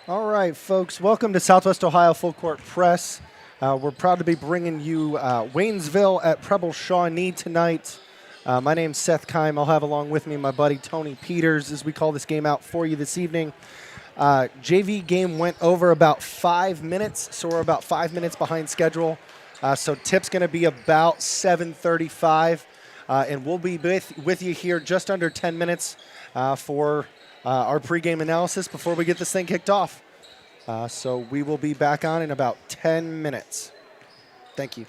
All right, folks, welcome to Southwest Ohio Full Court Press. We're proud to be bringing you Waynesville at Preble Shawnee tonight. My name's Seth Keim. I'll have along with me my buddy Tony Peters as we call this game out for you this evening. JV game went over about 5 minutes, so we're about 5 minutes behind schedule. So tip's going to be about 7:35, and we'll be with you here just under 10 minutes for our pregame analysis before we get this thing kicked off. So we will be back on in about 10 minutes. Thank you.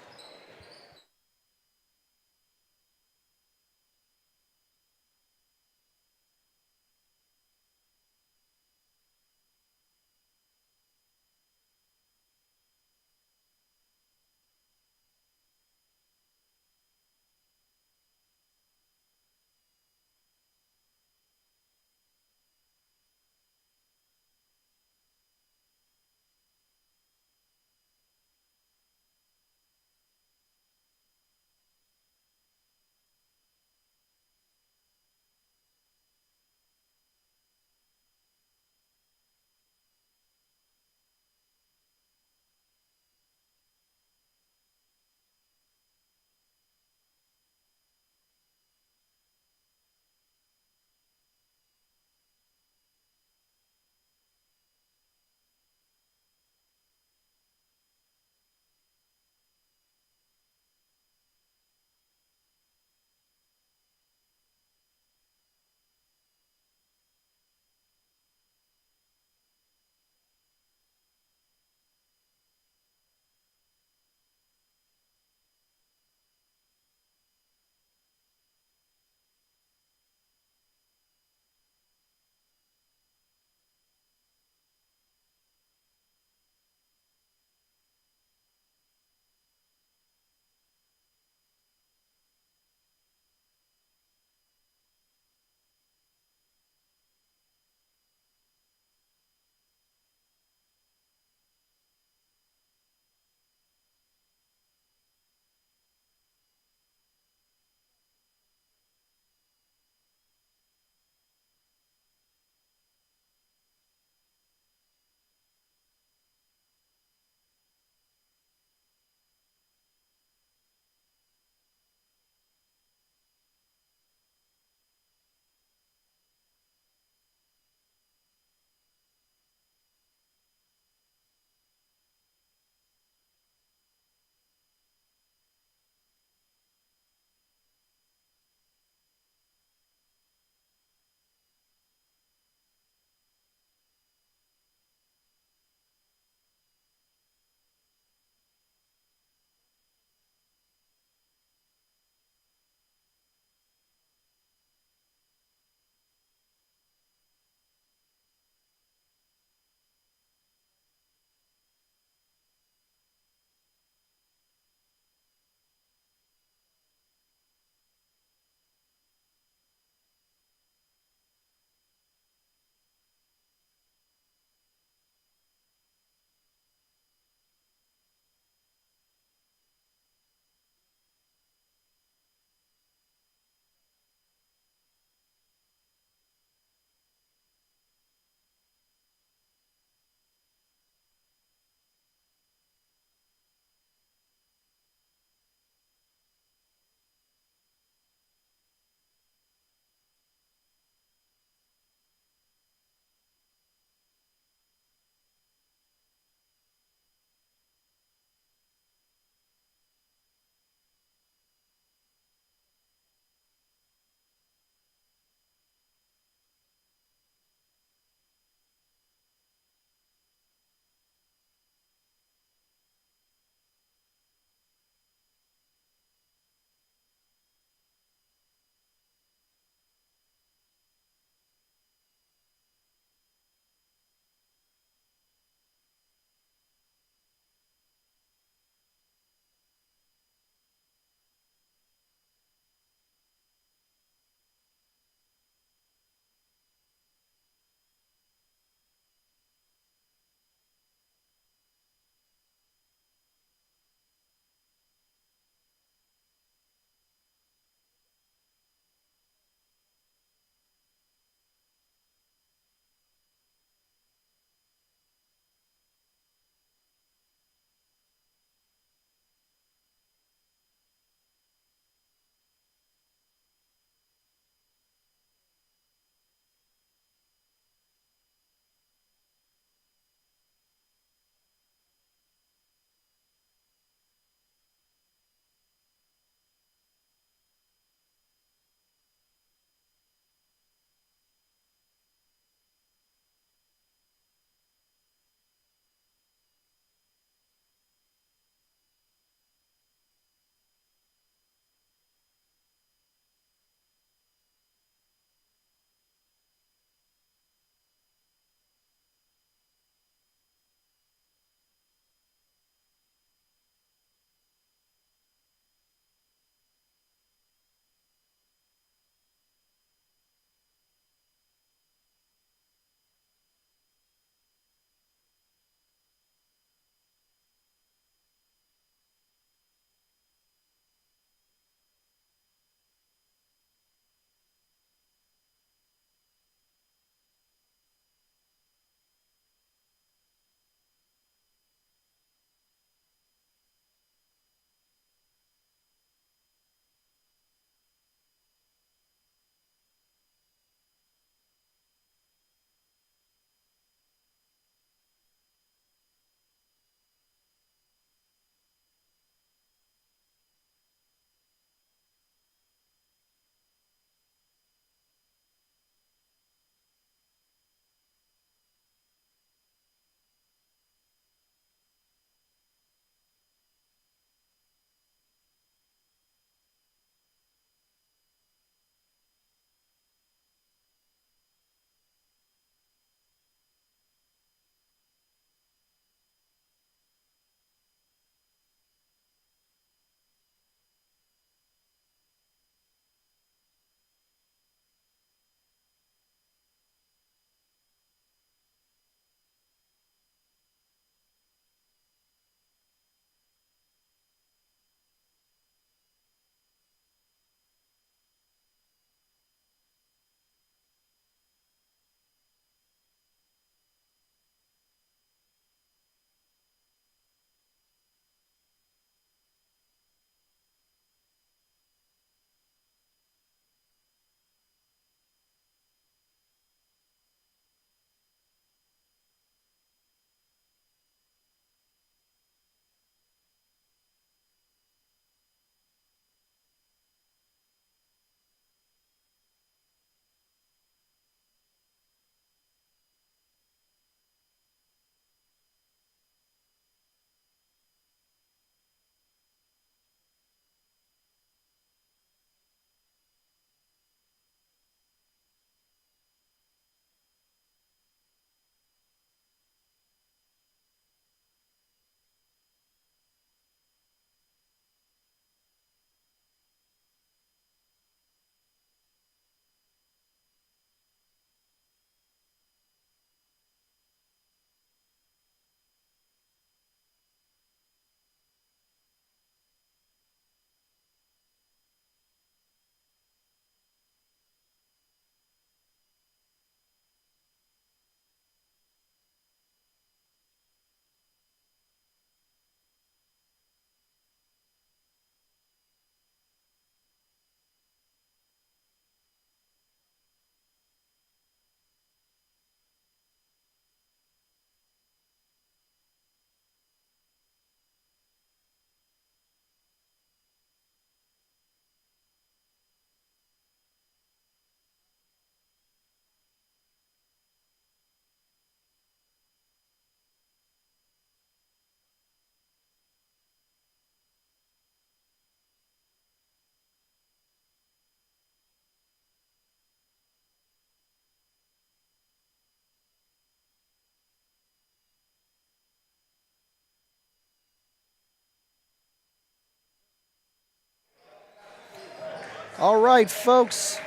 All right, folks,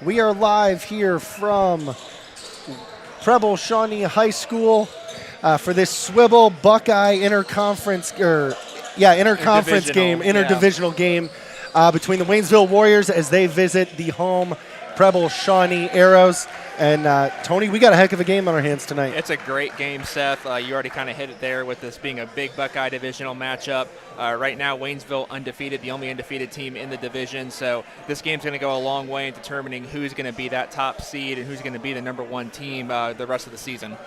we are live here from Preble Shawnee High School for this Swivel Buckeye interconference interdivisional game between the Waynesville Warriors as they visit the home Preble Shawnee Arrows. And Tony, we got a heck of a game on our hands tonight. It's a great game, Seth. You already kind of hit it there with this being a big Buckeye divisional matchup. Right now, Waynesville undefeated, the only undefeated team in the division. So this game's going to go a long way in determining who's going to be that top seed and who's going to be the #1 team the rest of the season.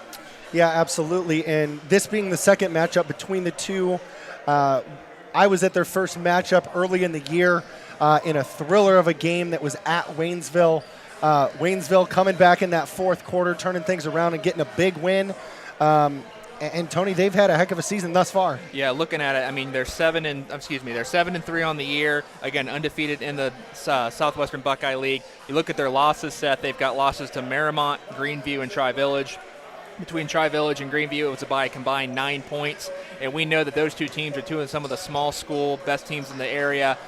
Yeah, absolutely. And this being the second matchup between the two, I was at their first matchup early in the year in a thriller of a game that was at Waynesville. Waynesville coming back in that fourth quarter, turning things around and getting a big win. And Tony, they've had a heck of a season thus far. Yeah, looking at it, I mean, they're 7-3 on the year. Again, undefeated in the Southwestern Buckeye League. You look at their losses, Seth. They've got losses to Marymount, Greenview, and Tri-Village. Between Tri-Village and Greenview, it was by a combined 9 points. And we know that those two teams are two of some of the small school best teams in the area.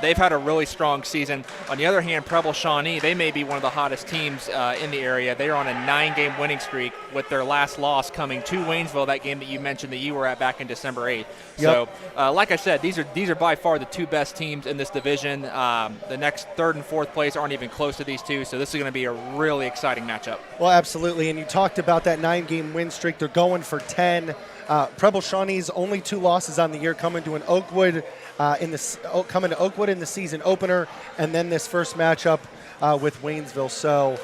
They've had a really strong season. On the other hand, Preble Shawnee, they may be one of the hottest teams in the area. They are on a 9-game winning streak with their last loss coming to Waynesville, that game that you mentioned that you were at back in December 8th. Yep. So, like I said, these are by far the two best teams in this division. The next third and fourth place aren't even close to these two, so this is going to be a really exciting matchup. Well, absolutely. And you talked about that 9-game win streak. They're going for 10. Preble Shawnee's only 2 losses on the year coming to Oakwood in the season opener, and then this first matchup with Waynesville. So,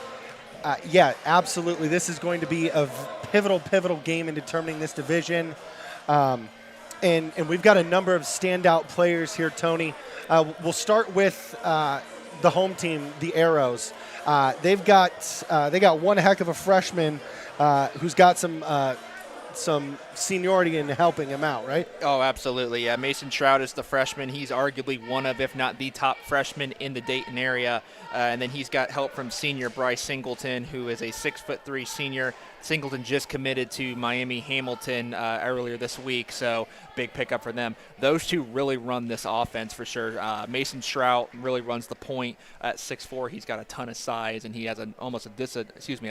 yeah, absolutely. This is going to be a pivotal game in determining this division. And we've got a number of standout players here, Tony. We'll start with the home team, the Arrows. They got one heck of a freshman who's got some seniority in helping him out, right? Oh, absolutely. Yeah, Mason Shroud is the freshman. He's arguably one of, if not the top freshman in the Dayton area. And then he's got help from senior Bryce Singleton, who is a 6'3" senior. Singleton just committed to Miami Hamilton earlier this week, so big pickup for them. Those two really run this offense for sure. Mason Shroud really runs the point at 6'4". He's got a ton of size, and he has a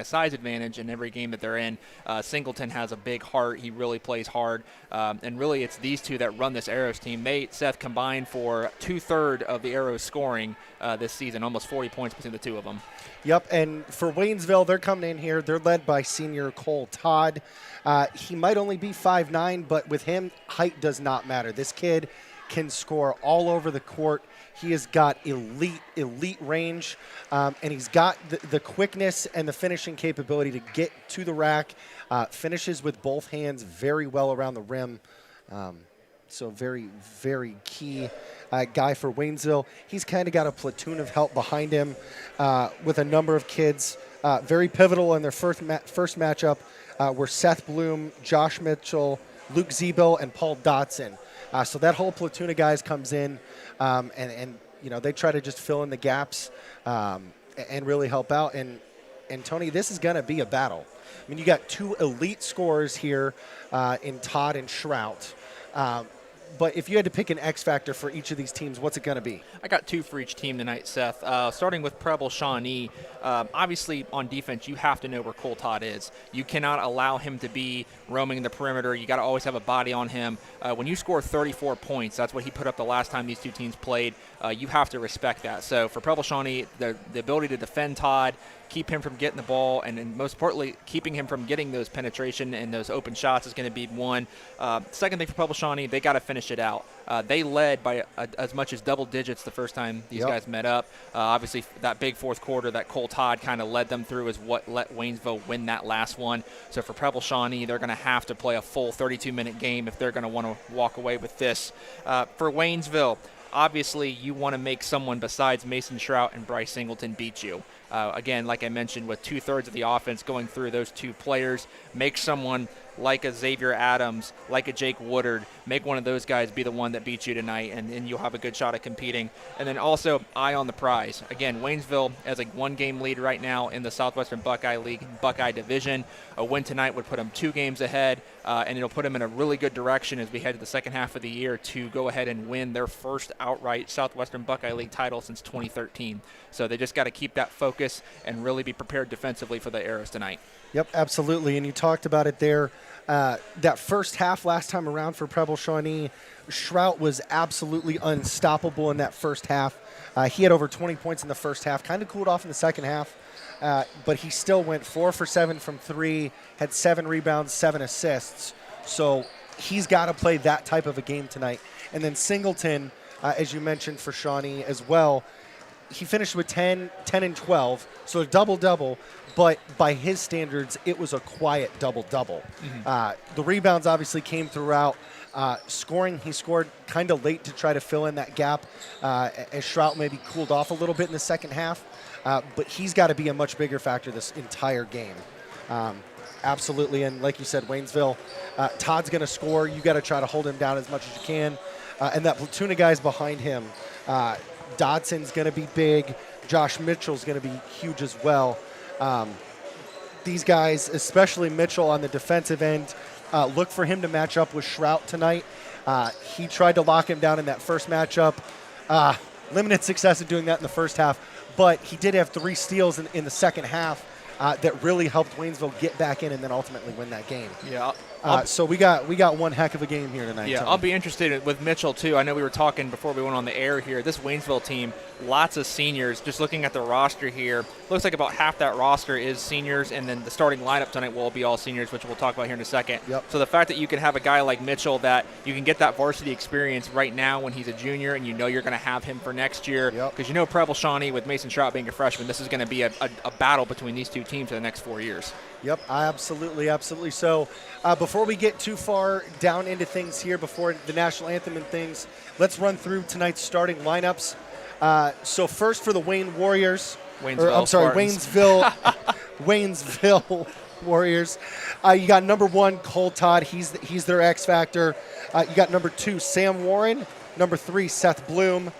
size advantage in every game that they're in. Singleton has a big heart. He really plays hard, and really it's these two that run this Arrows team. Seth, combined for 2/3 of the Arrows scoring this season, almost 40 points between the two of them. Yep, and for Waynesville, they're coming in here. They're led by senior Cole Todd. He might only be 5'9", but with him, height does not matter. This kid can score all over the court. He has got elite range, and he's got the quickness and the finishing capability to get to the rack. Finishes with both hands very well around the rim. So very, very key guy for Waynesville. He's kind of got a platoon of help behind him with a number of kids. Very pivotal in their first matchup were Seth Bloom, Josh Mitchell, Luke Zeebill, and Paul Dotson. So that whole platoon of guys comes in, and you know, they try to just fill in the gaps and really help out. And Tony, this is going to be a battle. I mean, you got 2 elite scorers here in Todd and Shrout. But if you had to pick an X factor for each of these teams, what's it going to be? I got 2 for each team tonight, Seth. Starting with Preble Shawnee, obviously on defense, you have to know where Cole Todd is. You cannot allow him to be roaming the perimeter. You got to always have a body on him. When you score 34 points, that's what he put up the last time these two teams played. You have to respect that. So for Preble Shawnee, the ability to defend Todd, keep him from getting the ball, and then most importantly, keeping him from getting those penetration and those open shots is going to be one. Second thing for Preble Shawnee, they got to finish it out. They led by as much as double digits the first time these guys met up. Obviously, that big fourth quarter that Cole Todd kind of led them through is what let Waynesville win that last one. So for Preble Shawnee, they're going to have to play a full 32-minute game if they're going to want to walk away with this. For Waynesville, obviously, you want to make someone besides Mason Shrout and Bryce Singleton beat you. Again, like I mentioned, with 2/3 of the offense going through those 2 players, make someone like a Xavier Adams, like a Jake Woodard. Make one of those guys be the one that beats you tonight, and you'll have a good shot at competing. And then also eye on the prize. Again, Waynesville has a 1-game lead right now in the Southwestern Buckeye League Buckeye Division. A win tonight would put them 2 games ahead, and it'll put them in a really good direction as we head to the second half of the year to go ahead and win their first outright Southwestern Buckeye League title since 2013. So they just got to keep that focus and really be prepared defensively for the Arrows tonight. Yep, absolutely. And you talked about it there. That first half last time around for Preble Shawnee, Shrout was absolutely unstoppable in that first half. He had over 20 points in the first half, kind of cooled off in the second half, but he still went 4 for 7 from 3, had 7 rebounds, 7 assists. So he's got to play that type of a game tonight. And then Singleton, as you mentioned, for Shawnee as well, he finished with 10 and 12, so a double-double, but by his standards, it was a quiet double-double. The rebounds obviously came throughout. Scoring, he scored kind of late to try to fill in that gap as Shrout maybe cooled off a little bit in the second half, but he's got to be a much bigger factor this entire game. Absolutely, and like you said, Waynesville, Todd's going to score. You got to try to hold him down as much as you can, and that platoon of guys behind him, Dodson's going to be big. Josh Mitchell's going to be huge as well. These guys, especially Mitchell on the defensive end, look for him to match up with Shrout tonight. He tried to lock him down in that first matchup. Limited success in doing that in the first half, but he did have 3 steals in the second half that really helped Waynesville get back in and then ultimately win that game. Yeah. So we got one heck of a game here tonight. Yeah, Tony. I'll be interested with Mitchell, too. I know we were talking before we went on the air here. This Waynesville team, lots of seniors. Just looking at the roster here, looks like about half that roster is seniors, and then the starting lineup tonight will be all seniors, which we'll talk about here in a second. Yep. So the fact that you can have a guy like Mitchell that you can get that varsity experience right now when he's a junior, and you know you're going to have him for next year, because you know Preble Shawnee with Mason Shrout being a freshman, this is going to be a battle between these two teams for the next 4 years. Yep, absolutely, absolutely. So before we get too far down into things here, before the national anthem and things, let's run through tonight's starting lineups. So first for the Waynesville Warriors. You got number 1, Cole Todd. He's their X factor. You got number 2, Sam Warren. Number 3, Seth Bloom.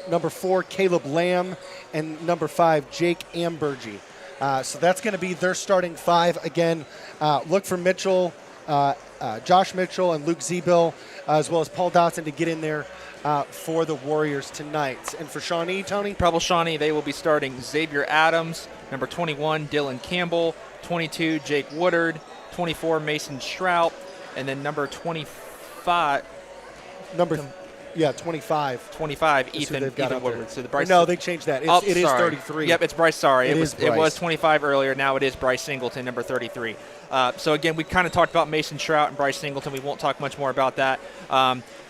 Number 4, Caleb Lamb. And number 5, Jake Ambergy. So that's going to be their starting 5. Again, look for Mitchell, Josh Mitchell and Luke Zebill, as well as Paul Dotson to get in there for the Warriors tonight. And for Shawnee, Tony? Preble Shawnee, they will be starting Xavier Adams, number 21, Dylan Campbell, 22, Jake Woodard, 24, Mason Shrout, and then number 25. 25. 25, Ethan Woodward. So the Bryce. No, they changed that. It is 33. Yep, it's Bryce. Sorry, it was 25 earlier. Now it is Bryce Singleton, number 33. So again, we kind of talked about Mason Shrout and Bryce Singleton. We won't talk much more about that.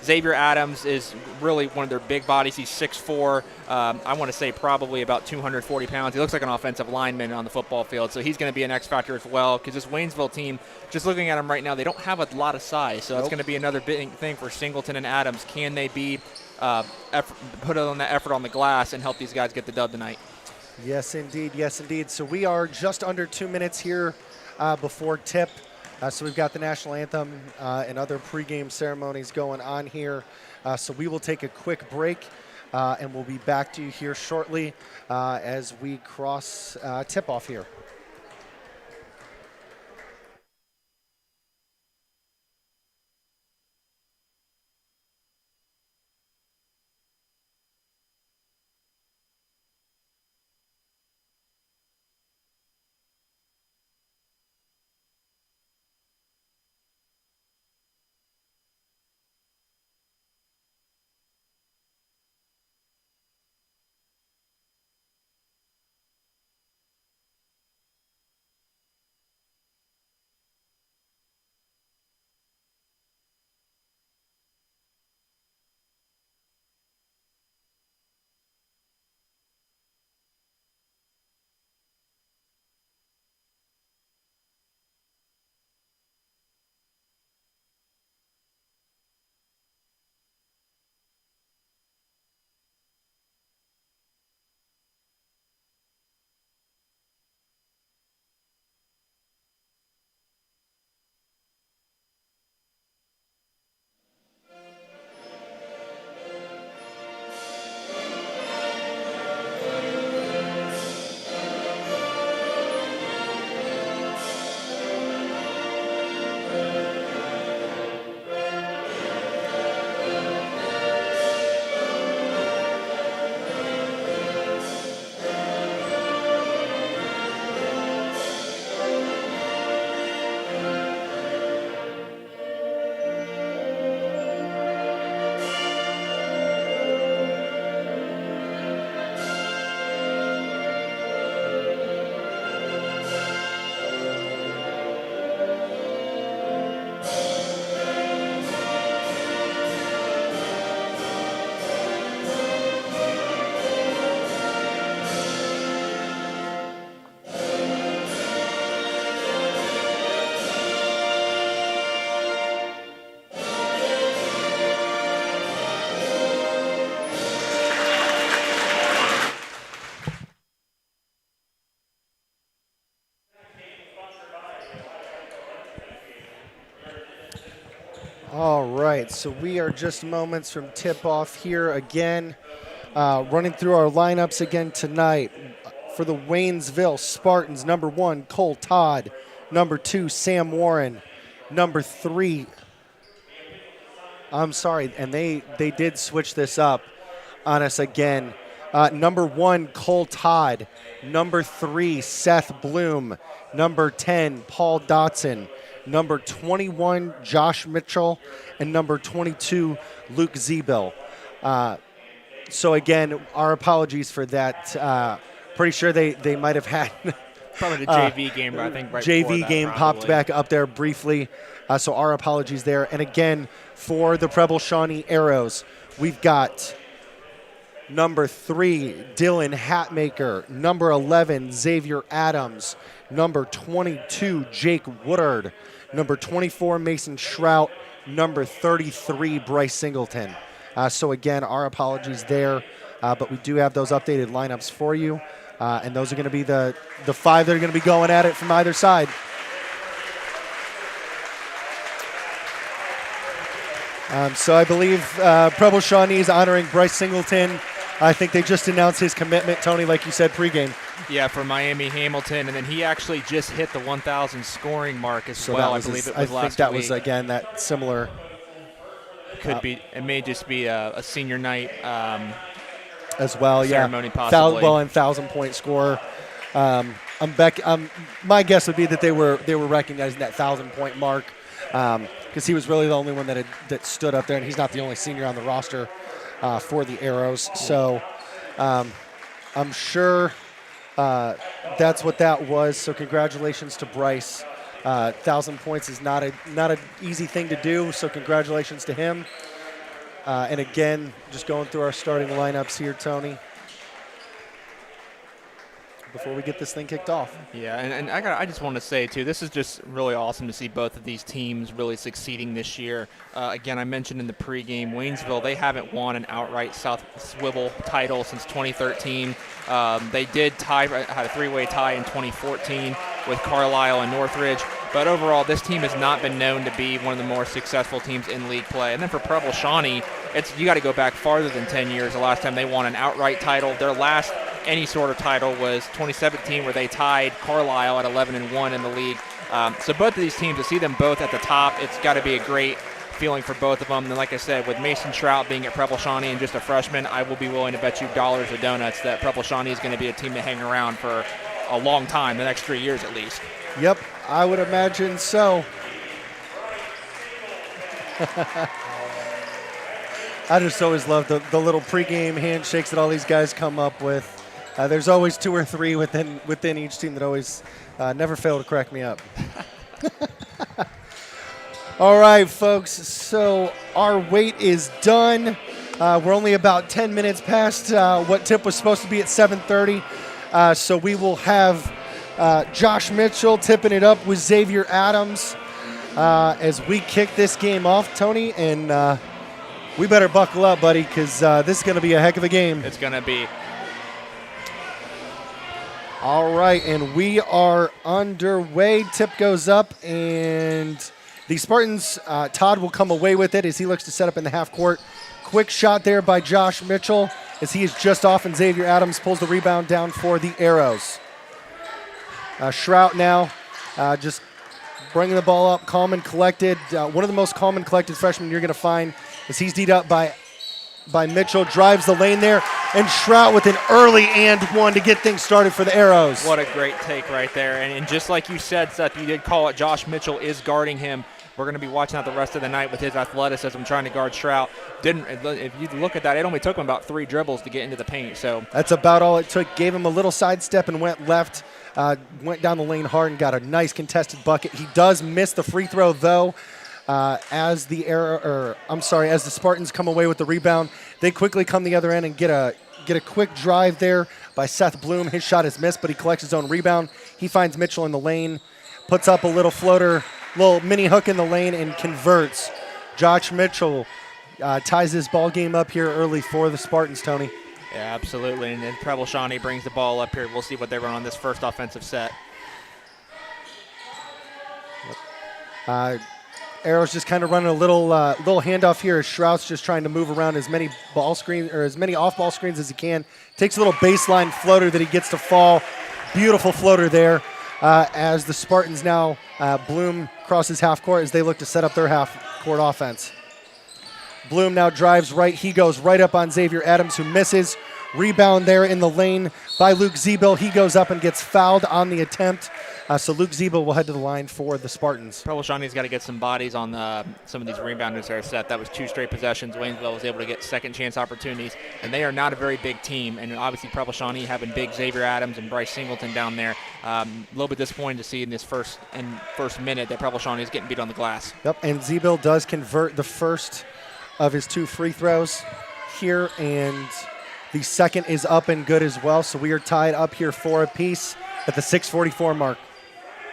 Xavier Adams is really one of their big bodies. He's 6'4". I want to say probably about 240 pounds. He looks like an offensive lineman on the football field, so he's going to be an X factor as well. Because this Waynesville team, just looking at them right now, they don't have a lot of size, so that's going to be another big thing for Singleton and Adams. Can they put on that effort on the glass and help these guys get the dub tonight? Yes, indeed. Yes, indeed. So we are just under 2 minutes here before tip. So we've got the national anthem and other pregame ceremonies going on here. So we will take a quick break, and we'll be back to you here shortly as we cross tip-off here. right, so we are just moments from tip-off here again. Running through our lineups again tonight. For the Waynesville Spartans, number 1, Cole Todd. Number 2, Sam Warren. Number 3, I'm sorry, and they did switch this up on us again. Number 1, Cole Todd. Number 3, Seth Bloom. Number 10, Paul Dotson. Number 21, Josh Mitchell. And number 22, Luke Zeebill. So again, our apologies for that. Pretty sure they might have had Probably the JV game, I think. Right before JV that, game probably. popped back up there briefly. So our apologies there. And again, for the Preble Shawnee Arrows, we've got number 3, Dylan Hatmaker. Number 11, Xavier Adams. Number 22, Jake Woodard. Number 24, Mason Shrout. Number 33, Bryce Singleton. So again, our apologies there. But we do have those updated lineups for you. And those are going to be the 5 that are going to be going at it from either side. So I believe Preble Shawnee is honoring Bryce Singleton. I think they just announced his commitment, Tony, like you said, pregame. Yeah, for Miami Hamilton, and then he actually just hit the 1,000 scoring mark as well. I believe it was last week. I think that was, again, that similar. Could be. It may just be a senior night as well, ceremony, yeah. possibly. And 1,000-point score. My guess would be that they were recognizing that 1,000-point mark because he was really the only one that stood up there, and he's not the only senior on the roster for the Arrows. So I'm sure that's what that was. So congratulations to Bryce. 1,000 points is not an easy thing to do. So congratulations to him. And again, just going through our starting lineups here, Tony, before we get this thing kicked off. Yeah, and I just want to say, too, this is just really awesome to see both of these teams really succeeding this year. Again, I mentioned in the pregame, Waynesville, they haven't won an outright South Swivel title since 2013. They did had a 3-way tie in 2014 with Carlisle and Northridge. But overall, this team has not been known to be one of the more successful teams in league play. And then for Preble Shawnee, you got to go back farther than 10 years. The last time they won an outright title, their last any sort of title was 2017, where they tied Carlisle at 11-1 in the league. So both of these teams, to see them both at the top, it's got to be a great feeling for both of them. And like I said, with Mason Shrout being at Preble Shawnee and just a freshman, I will be willing to bet you dollars of donuts that Preble Shawnee is going to be a team to hang around for a long time, the next 3 years at least. Yep, I would imagine so. I just always love the little pregame handshakes that all these guys come up with. There's always 2 or 3 within each team that always never fail to crack me up. All right, folks, so our wait is done. We're only about 10 minutes past what tip was supposed to be at 7:30. So we will have Josh Mitchell tipping it up with Xavier Adams as we kick this game off, Tony. And we better buckle up, buddy, because this is going to be a heck of a game. It's going to be. All right, and we are underway. Tip goes up, and the Spartans, Todd will come away with it as he looks to set up in the half court. Quick shot there by Josh Mitchell as he is just off, and Xavier Adams pulls the rebound down for the Arrows. Shrout now just bringing the ball up, calm and collected. One of the most calm and collected freshmen you're going to find as he's D'd up by Mitchell, drives the lane there, and Shrout with an early and one to get things started for the Arrows. What a great take right there. And just like you said, Seth, you did call it. Josh Mitchell is guarding him. We're going to be watching out the rest of the night with his athleticism trying to guard Shrout. If you look at that, it only took him about 3 dribbles to get into the paint. So that's about all it took. Gave him a little sidestep and went left. Went down the lane hard and got a nice contested bucket. He does miss the free throw, though. As the Spartans come away with the rebound, they quickly come the other end and get a quick drive there by Seth Bloom. His shot is missed, but he collects his own rebound. He finds Mitchell in the lane, puts up a little floater, little mini hook in the lane, and converts. Josh Mitchell ties his ball game up here early for the Spartans, Tony. Yeah, absolutely. And then Preble Shawnee brings the ball up here. We'll see what they run on this first offensive set. Arrows just kind of running a little handoff here as Shrout's just trying to move around as many off-ball screens as he can. Takes a little baseline floater that he gets to fall. Beautiful floater there as the Spartans now, Bloom crosses half court as they look to set up their half court offense. Bloom now drives right. He goes right up on Xavier Adams, who misses. Rebound there in the lane by Luke Zeebill. He goes up and gets fouled on the attempt. So Luke Zeebill will head to the line for the Spartans. Preble Shawnee's got to get some bodies on some of these rebounders there, Seth. That was 2 straight possessions. Waynesville was able to get second chance opportunities, and they are not a very big team. And obviously Preble Shawnee having big Xavier Adams and Bryce Singleton down there. A little bit disappointing to see in this first minute that Preble Shawnee is getting beat on the glass. Yep, and Zeebill does convert the first of his 2 free throws here, and the second is up and good as well. So we are tied up here 4 apiece at the 6:44 mark.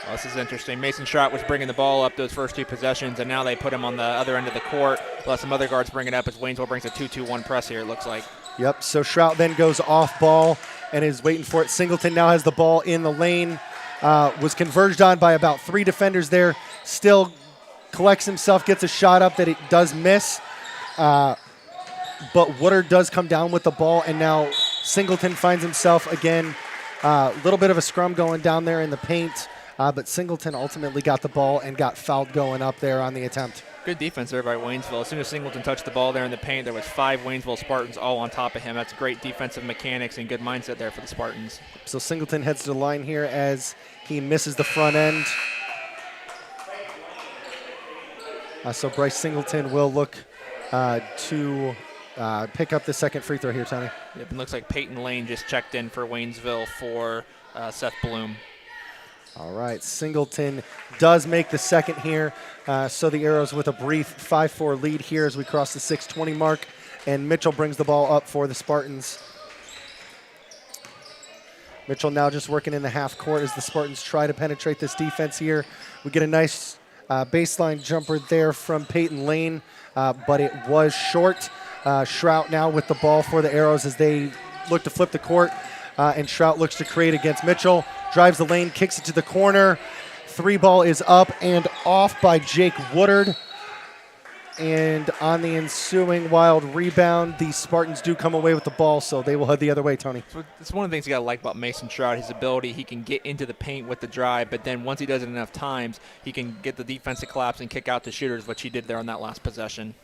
Well, this is interesting. Mason Strout was bringing the ball up those first 2 possessions, and now they put him on the other end of the court. Let some other guards bring it up as Waynesville brings a 2-2-1 press here, it looks like. Yep, so Strout then goes off ball and is waiting for it. Singleton now has the ball in the lane. Was converged on by about 3 defenders there. Still collects himself, gets a shot up that it does miss. But Woodard does come down with the ball, and now Singleton finds himself again. A little bit of a scrum going down there in the paint. But Singleton ultimately got the ball and got fouled going up there on the attempt. Good defense there by Waynesville. As soon as Singleton touched the ball there in the paint, there was 5 Waynesville Spartans all on top of him. That's great defensive mechanics and good mindset there for the Spartans. So Singleton heads to the line here as he misses the front end. So Bryce Singleton will look to pick up the second free throw here, Tony. Yep, it looks like Peyton Lane just checked in for Waynesville for Seth Bloom. All right, Singleton does make the second here. So the Arrows with a brief 5-4 lead here as we cross the 6:20 mark. And Mitchell brings the ball up for the Spartans. Mitchell now just working in the half court as the Spartans try to penetrate this defense here. We get a nice baseline jumper there from Peyton Lane, but it was short. Shrout now with the ball for the Arrows as they look to flip the court. And Shrout looks to create against Mitchell. Drives the lane, kicks it to the corner. 3 ball is up and off by Jake Woodard. And on the ensuing wild rebound, the Spartans do come away with the ball, so they will head the other way, Tony. So it's one of the things you got to like about Mason Stroud, his ability. He can get into the paint with the drive, but then once he does it enough times, he can get the defense to collapse and kick out to shooters, which he did there on that last possession.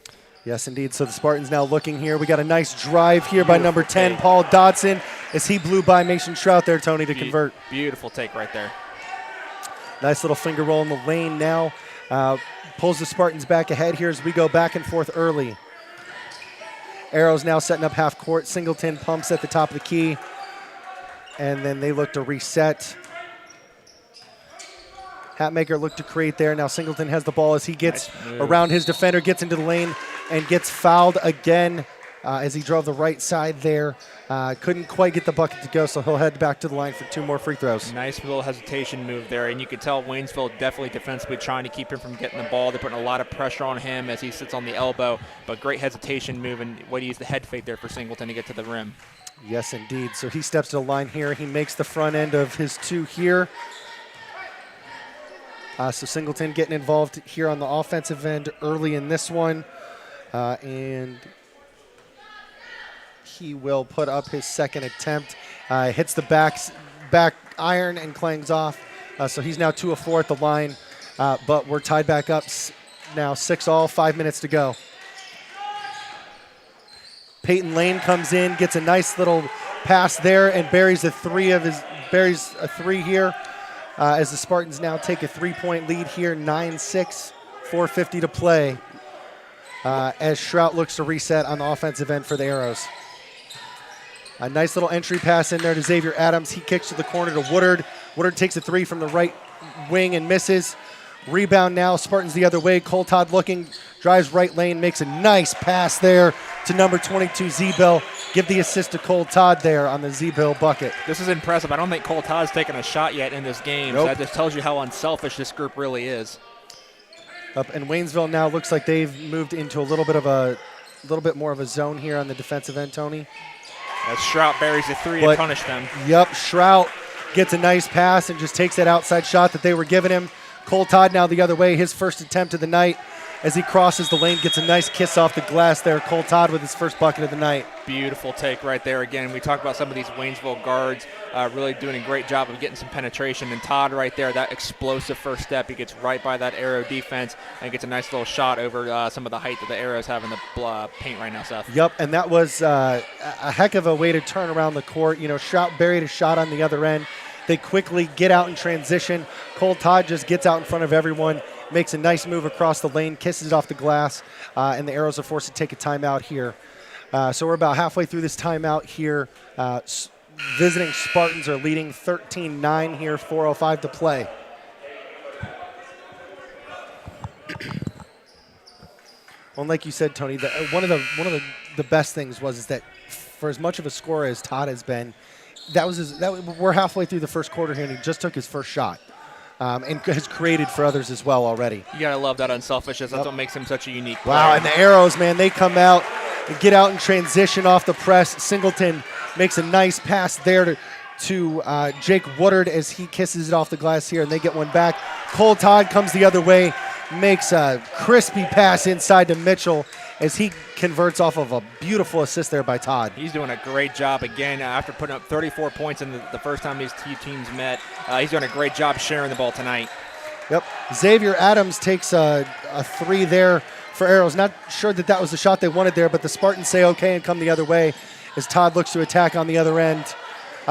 Yes, indeed. So the Spartans now looking here. We got a nice drive here by number 10, Paul Dodson, as he blew by Mason Strout there, Tony, to convert. Beautiful take right there. Nice little finger roll in the lane now. Pulls the Spartans back ahead here as we go back and forth early. Arrows now setting up half court. Singleton pumps at the top of the key. And then they look to reset. Hatmaker looked to create there. Now Singleton has the ball as he gets around his defender, gets into the lane, and gets fouled again as he drove the right side there. Couldn't quite get the bucket to go, so he'll head back to the line for 2 more free throws. Nice little hesitation move there, and you could tell Waynesville definitely defensively trying to keep him from getting the ball. They're putting a lot of pressure on him as he sits on the elbow, but great hesitation move, and what he used the head fake there for Singleton to get to the rim. Yes, indeed. So he steps to the line here. He makes the front end of his 2 here. So Singleton getting involved here on the offensive end early in this one. And he will put up his second attempt. Hits the back iron and clangs off. So he's now 2 of 4 at the line. But we're tied back up now 6-all, 5 minutes to go. Peyton Lane comes in, gets a nice little pass there, and buries a 3 here. As the Spartans now take a 3-point lead here, 9-6, 4:50 to play. As Shrout looks to reset on the offensive end for the Arrows. A nice little entry pass in there to Xavier Adams. He kicks to the corner to Woodard. Woodard takes a 3 from the right wing and misses. Rebound now, Spartans the other way. Cole Todd looking, drives right lane, makes a nice pass there to number 22, Zeebill. Give the assist to Cole Todd there on the Zeebill bucket. This is impressive. I don't think Cole Todd's taken a shot yet in this game. Nope. So that just tells you how unselfish this group really is. And Waynesville now looks like they've moved into a little bit more of a zone here on the defensive end, Tony. As Shrout buries a 3 to punish them. Yep, Shrout gets a nice pass and just takes that outside shot that they were giving him. Cole Todd now the other way, his first attempt of the night. as he crosses the lane, gets a nice kiss off the glass there. Cole Todd with his first bucket of the night. Beautiful take right there. Again, we talked about some of these Waynesville guards really doing a great job of getting some penetration. And Todd right there, that explosive first step, he gets right by that Arrow defense and gets a nice little shot over some of the height that the Arrows have in the paint right now, Seth. Yep, and that was a heck of a way to turn around the court. You know, Shrout buried a shot on the other end. They quickly get out in transition. Cole Todd just gets out in front of everyone, makes a nice move across the lane, kisses it off the glass, and the Arrows are forced to take a timeout here. So we're about halfway through this timeout here. Visiting Spartans are leading 13-9 here, 4:05 to play. Well, like you said, Tony, one of the best things is that for as much of a scorer as Todd has been, we're halfway through the first quarter here, and he just took his first shot. And has created for others as well already. You gotta love that unselfishness. That's what makes him such a unique player. Wow, and the Arrows, man, they come out and get out in transition off the press. Singleton makes a nice pass there to Jake Woodard as he kisses it off the glass here, and they get one back. Cole Todd comes the other way, makes a crispy pass inside to Mitchell as he converts off of a beautiful assist there by Todd. He's doing a great job again after putting up 34 points in the first time these two teams met. He's doing a great job sharing the ball tonight. Yep. Xavier Adams takes a three there for Arrows. Not sure that was the shot they wanted there, but the Spartans say okay and come the other way as Todd looks to attack on the other end.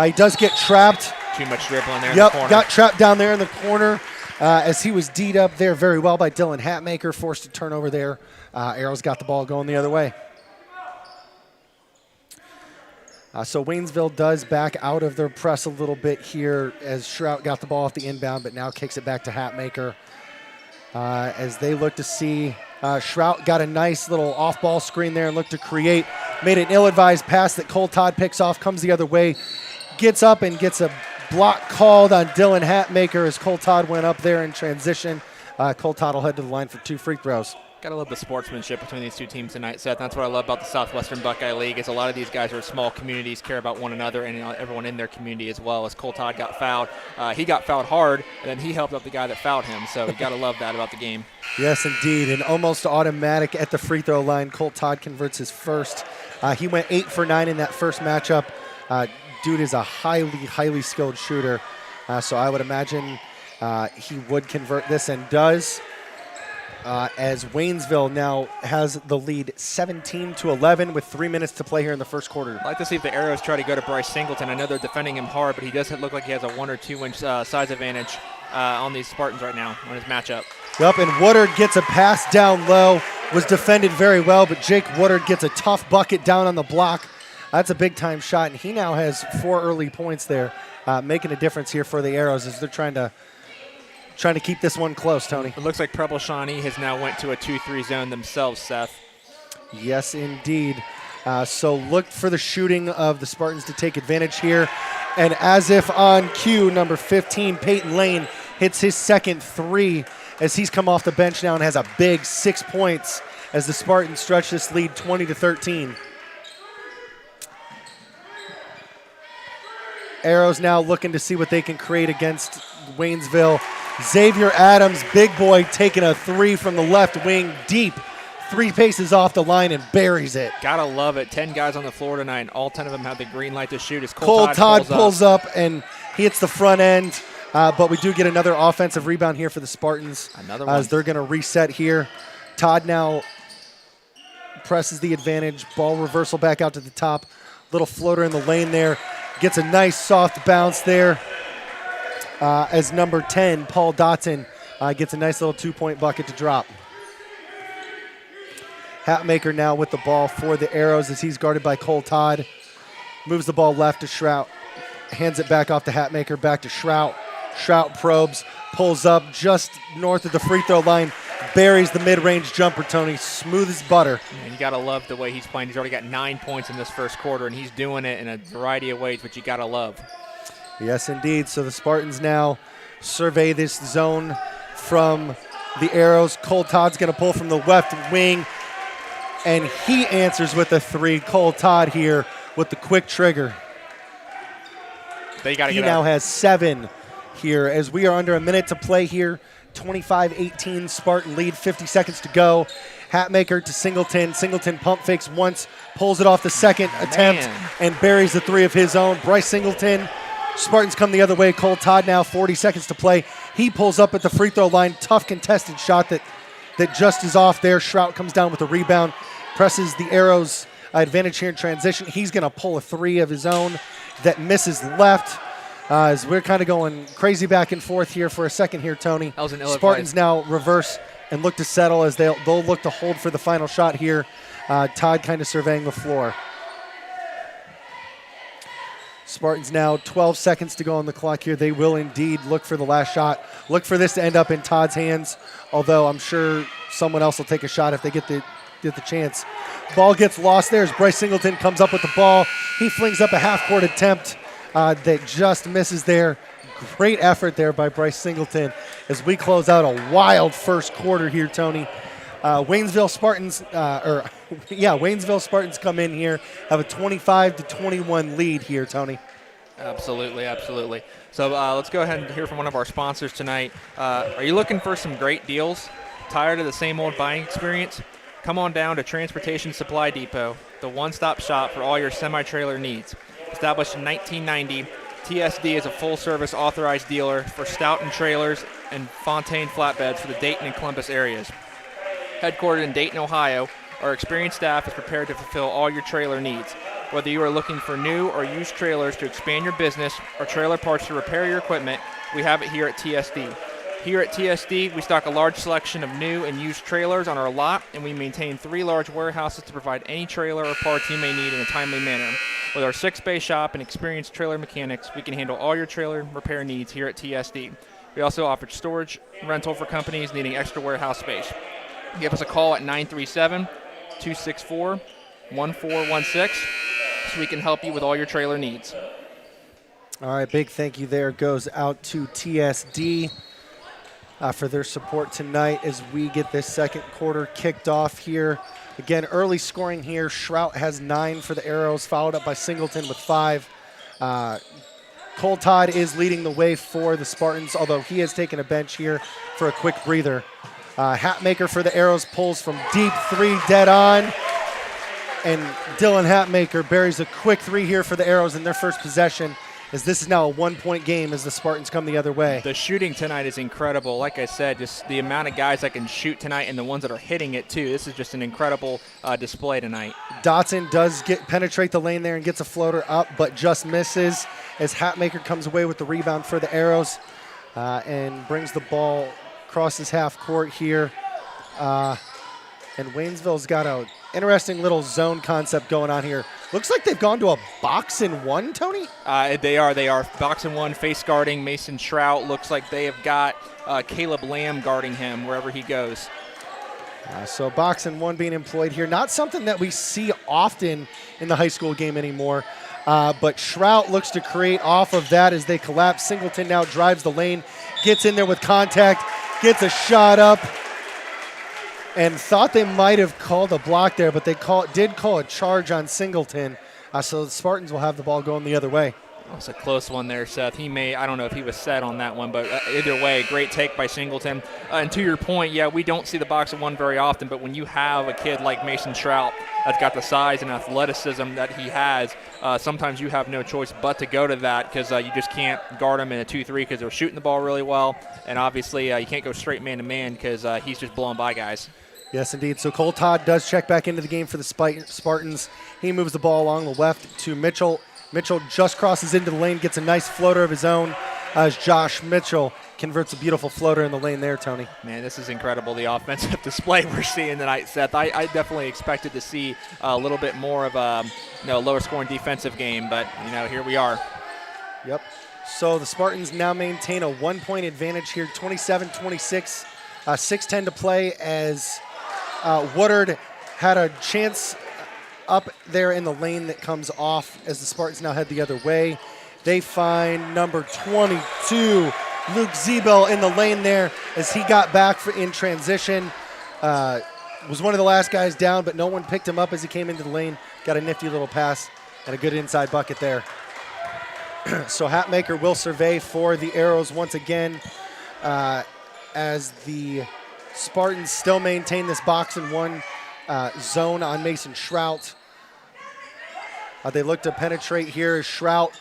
He does get trapped. Too much dribbling there in the corner. Got trapped down there in the corner as he was D'd up there very well by Dylan Hatmaker, forced to turn over there. Arrows got the ball going the other way. So Waynesville does back out of their press a little bit here as Shrout got the ball off the inbound, but now kicks it back to Hatmaker as they look to see. Shrout got a nice little off-ball screen there and looked to create. Made an ill-advised pass that Cole Todd picks off, comes the other way, gets up and gets a block called on Dylan Hatmaker as Cole Todd went up there in transition. Cole Todd will head to the line for 2 free throws. Gotta love the sportsmanship between these two teams tonight, Seth. That's what I love about the Southwestern Buckeye League is a lot of these guys are small communities, care about one another, and everyone in their community as well. As Cole Todd got fouled, he got fouled hard, and then he helped out the guy that fouled him. So you gotta love that about the game. Yes, indeed. And almost automatic at the free throw line. Cole Todd converts his first. He went 8 for 9 in that first matchup. Dude is a highly skilled shooter. So I would imagine he would convert this and does. As Waynesville now has the lead 17-11 with 3 minutes to play here in the first quarter. I'd like to see if the Arrows try to go to Bryce Singleton. I know they're defending him hard, but he does look like he has a 1 or 2 inch size advantage on these Spartans right now on his matchup. Yep, and Woodard gets a pass down low, was defended very well, but Jake Woodard gets a tough bucket down on the block. That's a big-time shot, and he now has 4 early points there, making a difference here for the Arrows as they're trying to keep this one close, Tony. It looks like Preble Shawnee has now went to a 2-3 zone themselves, Seth. Yes, indeed. So look for the shooting of the Spartans to take advantage here. And as if on cue, number 15, Peyton Lane, hits his second three as he's come off the bench now and has a big 6 points as the Spartans stretch this lead 20-13. Arrows now looking to see what they can create against Waynesville. Xavier Adams, big boy, taking a three from the left wing deep. 3 paces off the line and buries it. Gotta love it. 10 guys on the floor tonight, and all 10 of them have the green light to shoot as Cole Todd pulls up and he hits the front end. But we do get another offensive rebound here for the Spartans. Another one. As they're going to reset here. Todd now presses the advantage. Ball reversal back out to the top. Little floater in the lane there. Gets a nice soft bounce there. As number 10, Paul Dotson, gets a nice little 2-point bucket to drop. Hatmaker now with the ball for the Arrows as he's guarded by Cole Todd. Moves the ball left to Shrout. Hands it back off to Hatmaker, back to Shrout. Shrout probes, pulls up just north of the free throw line, buries the mid-range jumper, Tony, smooth as butter. And you got to love the way he's playing. He's already got 9 points in this first quarter, and he's doing it in a variety of ways, which you got to love. Yes, indeed. So the Spartans now survey this zone from the Arrows. Cole Todd's going to pull from the left wing, and he answers with a three. Cole Todd here with the quick trigger. They got to He now has 7 here as we are under a minute to play here. 25-18 Spartan lead, 50 seconds to go. Hatmaker to Singleton. Singleton pump fakes once, pulls it off the second attempt, and buries the three of his own. Bryce Singleton. Spartans come the other way. Cole Todd now 40 seconds to play. He pulls up at the free throw line. Tough contested shot that just is off there. Shrout comes down with a rebound. Presses the Arrows advantage here in transition. He's going to pull a three of his own that misses left. As we're kind of going crazy back and forth here for a second here, Tony. That was an ill Spartans advice. now reverse and look to settle as they'll look to hold for the final shot here. Todd kind of surveying the floor. Spartans now 12 seconds to go on the clock here. They will indeed look for the last shot. Look for this to end up in Todd's hands, although I'm sure someone else will take a shot if they get the chance. Ball gets lost there as Bryce Singleton comes up with the ball. He flings up a half-court attempt that just misses there. Great effort there by Bryce Singleton as we close out a wild first quarter here, Tony. Waynesville Spartans come in here, have a 25-21 lead here, Tony. Absolutely, absolutely. So let's go ahead and hear from one of our sponsors tonight. Are you looking for some great deals? Tired of the same old buying experience? Come on down to Transportation Supply Depot, the one-stop shop for all your semi-trailer needs. Established in 1990, TSD is a full-service authorized dealer for Stoughton trailers and Fontaine flatbeds for the Dayton and Columbus areas. Headquartered in Dayton, Ohio, our experienced staff is prepared to fulfill all your trailer needs. Whether you are looking for new or used trailers to expand your business or trailer parts to repair your equipment, we have it here at TSD. Here at TSD, we stock a large selection of new and used trailers on our lot, and we maintain 3 large warehouses to provide any trailer or parts you may need in a timely manner. With our 6-bay shop and experienced trailer mechanics, we can handle all your trailer repair needs here at TSD. We also offer storage rental for companies needing extra warehouse space. Give us a call at 937-264-1416 so we can help you with all your trailer needs. All right, big thank you there goes out to TSD for their support tonight as we get this second quarter kicked off here. Again, early scoring here. Shrout has 9 for the Arrows, followed up by Singleton with 5. Cole Todd is leading the way for the Spartans, although he has taken a bench here for a quick breather. Hatmaker for the Arrows pulls from deep 3, dead on. And Dylan Hatmaker buries a quick 3 here for the Arrows in their first possession, as this is now a 1-point game as the Spartans come the other way. The shooting tonight is incredible. Like I said, just the amount of guys that can shoot tonight and the ones that are hitting it too. This is just an incredible display tonight. Dotson does penetrate the lane there and gets a floater up, but just misses as Hatmaker comes away with the rebound for the Arrows and brings the ball across his half court here. And Waynesville's got an interesting little zone concept going on here. Looks like they've gone to a box and one, Tony? They are. Box and one, face guarding Mason Shrout. Looks like they have got Caleb Lamb guarding him wherever he goes. So box and one being employed here. Not something that we see often in the high school game anymore. But Shrout looks to create off of that as they collapse. Singleton now drives the lane, gets in there with contact, gets a shot up, and thought they might have called a block there, but they did call a charge on Singleton. So the Spartans will have the ball going the other way. It's a close one there, Seth. I don't know if he was set on that one, but either way, great take by Singleton. And to your point, yeah, we don't see the box and one very often, but when you have a kid like Mason Shrout that's got the size and athleticism that he has, sometimes you have no choice but to go to that because you just can't guard him in a 2-3 because they're shooting the ball really well. And obviously, you can't go straight man-to-man because he's just blowing by guys. Yes, indeed. So Cole Todd does check back into the game for the Spartans. He moves the ball along the left to Mitchell. Mitchell just crosses into the lane, gets a nice floater of his own as Josh Mitchell converts a beautiful floater in the lane there, Tony. Man, this is incredible, the offensive display we're seeing tonight, Seth. I definitely expected to see a little bit more of a lower scoring defensive game, but here we are. Yep. So the Spartans now maintain a 1-point advantage here, 27-26, 6:10 to play as Woodard had a chance up there in the lane that comes off as the Spartans now head the other way. They find number 22, Luke Ziebel, in the lane there as he got back in transition. Was one of the last guys down, but no one picked him up as he came into the lane. Got a nifty little pass and a good inside bucket there. So Hatmaker will survey for the Arrows once again. as the Spartans still maintain this box and one zone on Mason Shrout. They look to penetrate here as Shrout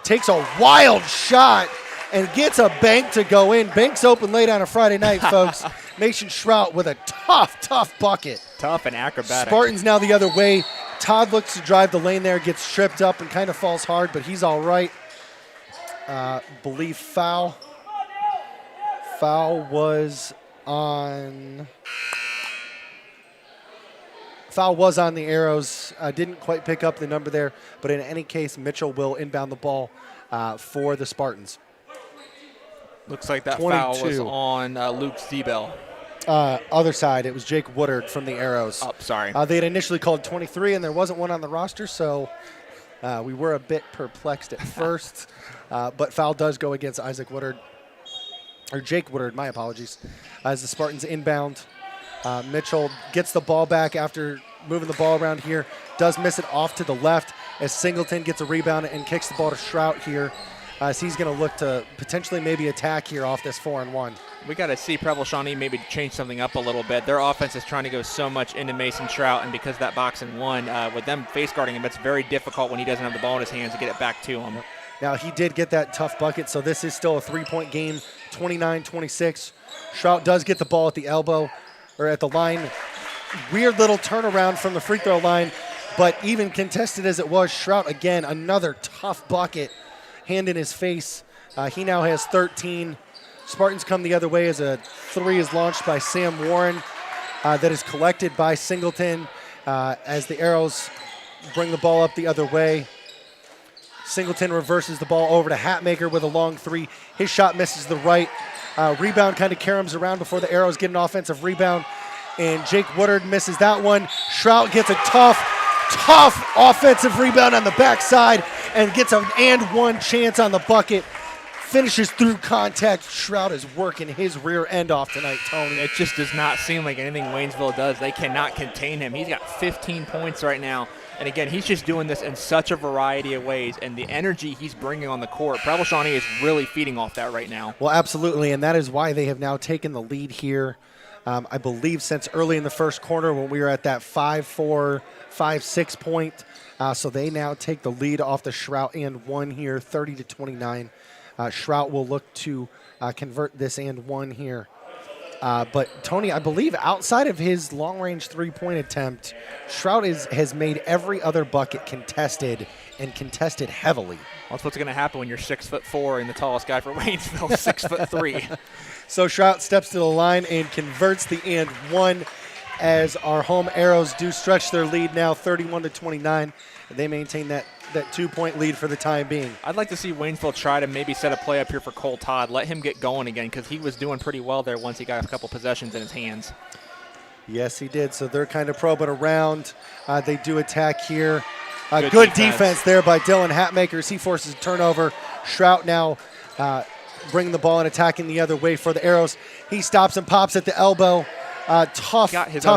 takes a wild shot and gets a bank to go in. Bank's open late on a Friday night, folks. Mason Shrout with a tough bucket. Tough and acrobatic. Spartans now the other way. Todd looks to drive the lane there, gets tripped up and kind of falls hard, but he's all right. Believe foul. Foul was on the Arrows. Didn't quite pick up the number there, but in any case, Mitchell will inbound the ball for the Spartans. Looks like that 22. foul was on Luke Stiebel. Other side, it was Jake Woodard from the Arrows. Oh, sorry. They had initially called 23, and there wasn't one on the roster, so we were a bit perplexed at first. But foul does go against Isaac Woodard, or Jake Woodard, my apologies, as the Spartans inbound. Mitchell gets the ball back after moving the ball around here, does miss it off to the left as Singleton gets a rebound and kicks the ball to Shrout here. So he's going to look to potentially maybe attack here off this 4-on-1. We got to see Preble Shawnee maybe change something up a little bit. Their offense is trying to go so much into Mason Shrout, and because that box and one, with them face guarding him, it's very difficult when he doesn't have the ball in his hands to get it back to him. Now, he did get that tough bucket, so this is still a three-point game, 29-26. Shrout does get the ball at the elbow, or at the line. Weird little turnaround from the free throw line, but even contested as it was, Shrout, again, another tough bucket, hand in his face. He now has 13. Spartans come the other way as a three is launched by Sam Warren that is collected by Singleton as the Arrows bring the ball up the other way. Singleton reverses the ball over to Hatmaker with a long three. His shot misses the right. Rebound kind of caroms around before the Arrows get an offensive rebound, and Jake Woodard misses that one. Shrout gets a tough offensive rebound on the backside and gets an and one chance on the bucket. Finishes through contact. Shrout is working his rear end off tonight, Tony. It just does not seem like anything Waynesville does. They cannot contain him. He's got 15 points right now. And again, he's just doing this in such a variety of ways, and the energy he's bringing on the court, Preble Shawnee is really feeding off that right now. Well, absolutely, and that is why they have now taken the lead here, I believe, since early in the first quarter when we were at that 5-4, 5-6 point. So they now take the lead off the Shrout and one here, 30-29. Shrout will look to convert this and one here. But, Tony, I believe outside of his long-range three-point attempt, Shrout has made every other bucket contested and contested heavily. Well, that's what's going to happen when you're 6'4" and the tallest guy for Waynesville, 6'3". So Shrout steps to the line and converts the and one as our home Arrows do stretch their lead now 31-29. They maintain that 2-point lead for the time being. I'd like to see Waynesville try to maybe set a play up here for Cole Todd. Let him get going again because he was doing pretty well there once he got a couple possessions in his hands. Yes, he did. So they're kind of probing around. They do attack here. Good defense there by Dylan Hatmaker as he forces a turnover. Shrout now bringing the ball and attacking the other way for the Arrows. He stops and pops at the elbow. Tough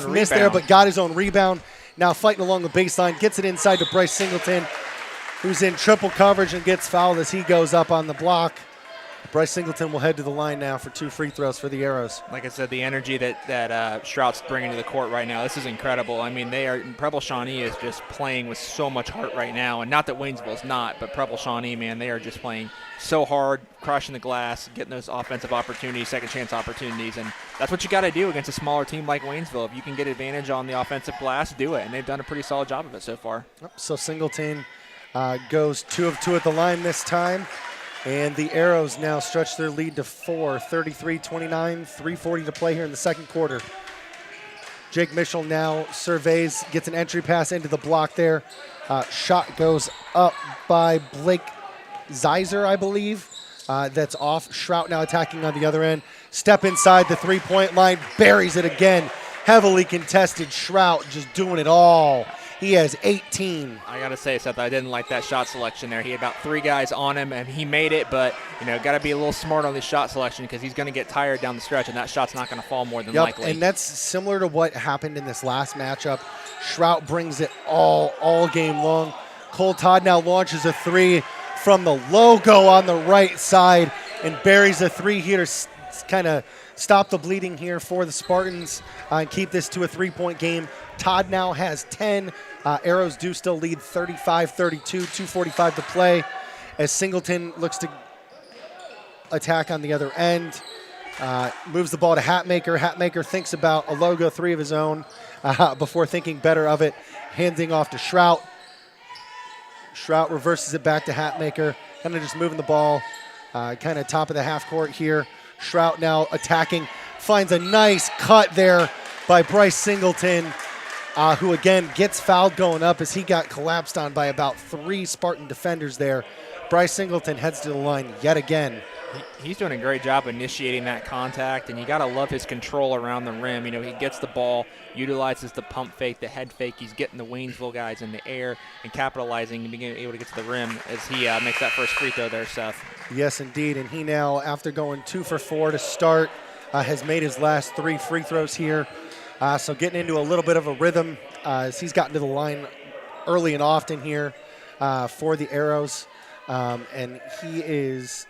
miss there, but got his own rebound. Now fighting along the baseline, gets it inside to Bryce Singleton, who's in triple coverage and gets fouled as he goes up on the block. Bryce Singleton will head to the line now for 2 free throws for the Arrows. Like I said, the energy that Shrout's bringing to the court right now, this is incredible. I mean, Preble Shawnee is just playing with so much heart right now, and not that Waynesville's not, but Preble Shawnee, man, they are just playing so hard, crushing the glass, getting those offensive opportunities, second chance opportunities, and that's what you got to do against a smaller team like Waynesville. If you can get advantage on the offensive glass, do it, and they've done a pretty solid job of it so far. So Singleton goes 2 of 2 at the line this time. And the Arrows now stretch their lead to 4, 33-29, 3:40 to play here in the second quarter. Jake Mitchell now surveys, gets an entry pass into the block there. Shot goes up by Blake Zeiser, I believe. That's off. Shrout now attacking on the other end. Step inside the three-point line, buries it again. Heavily contested. Shrout just doing it all. He has 18. I got to say, Seth, I didn't like that shot selection there. He had about 3 guys on him, and he made it, but, got to be a little smart on this shot selection because he's going to get tired down the stretch, and that shot's not going to fall more than likely. And that's similar to what happened in this last matchup. Shrout brings it all game long. Cole Todd now launches a 3 from the logo on the right side and buries a 3 here to kind of stop the bleeding here for the Spartans and keep this to a 3-point game. Todd now has 10. Arrows do still lead 35-32, 2:45 to play as Singleton looks to attack on the other end. Moves the ball to Hatmaker. Hatmaker thinks about a logo 3 of his own before thinking better of it, handing off to Shrout. Shrout reverses it back to Hatmaker, kind of just moving the ball kind of top of the half court here. Shrout now attacking, finds a nice cut there by Bryce Singleton, who again gets fouled going up as he got collapsed on by about 3 Spartan defenders there. Bryce Singleton heads to the line yet again. He's doing a great job initiating that contact, and you got to love his control around the rim. You know, he gets the ball, utilizes the pump fake, the head fake. He's getting the Waynesville guys in the air and capitalizing and being able to get to the rim as he makes that first free throw there, Seth. Yes, indeed, and he now, after going 2 for 4 to start, has made his last 3 free throws here. So getting into a little bit of a rhythm as he's gotten to the line early and often here for the Arrows. And he is,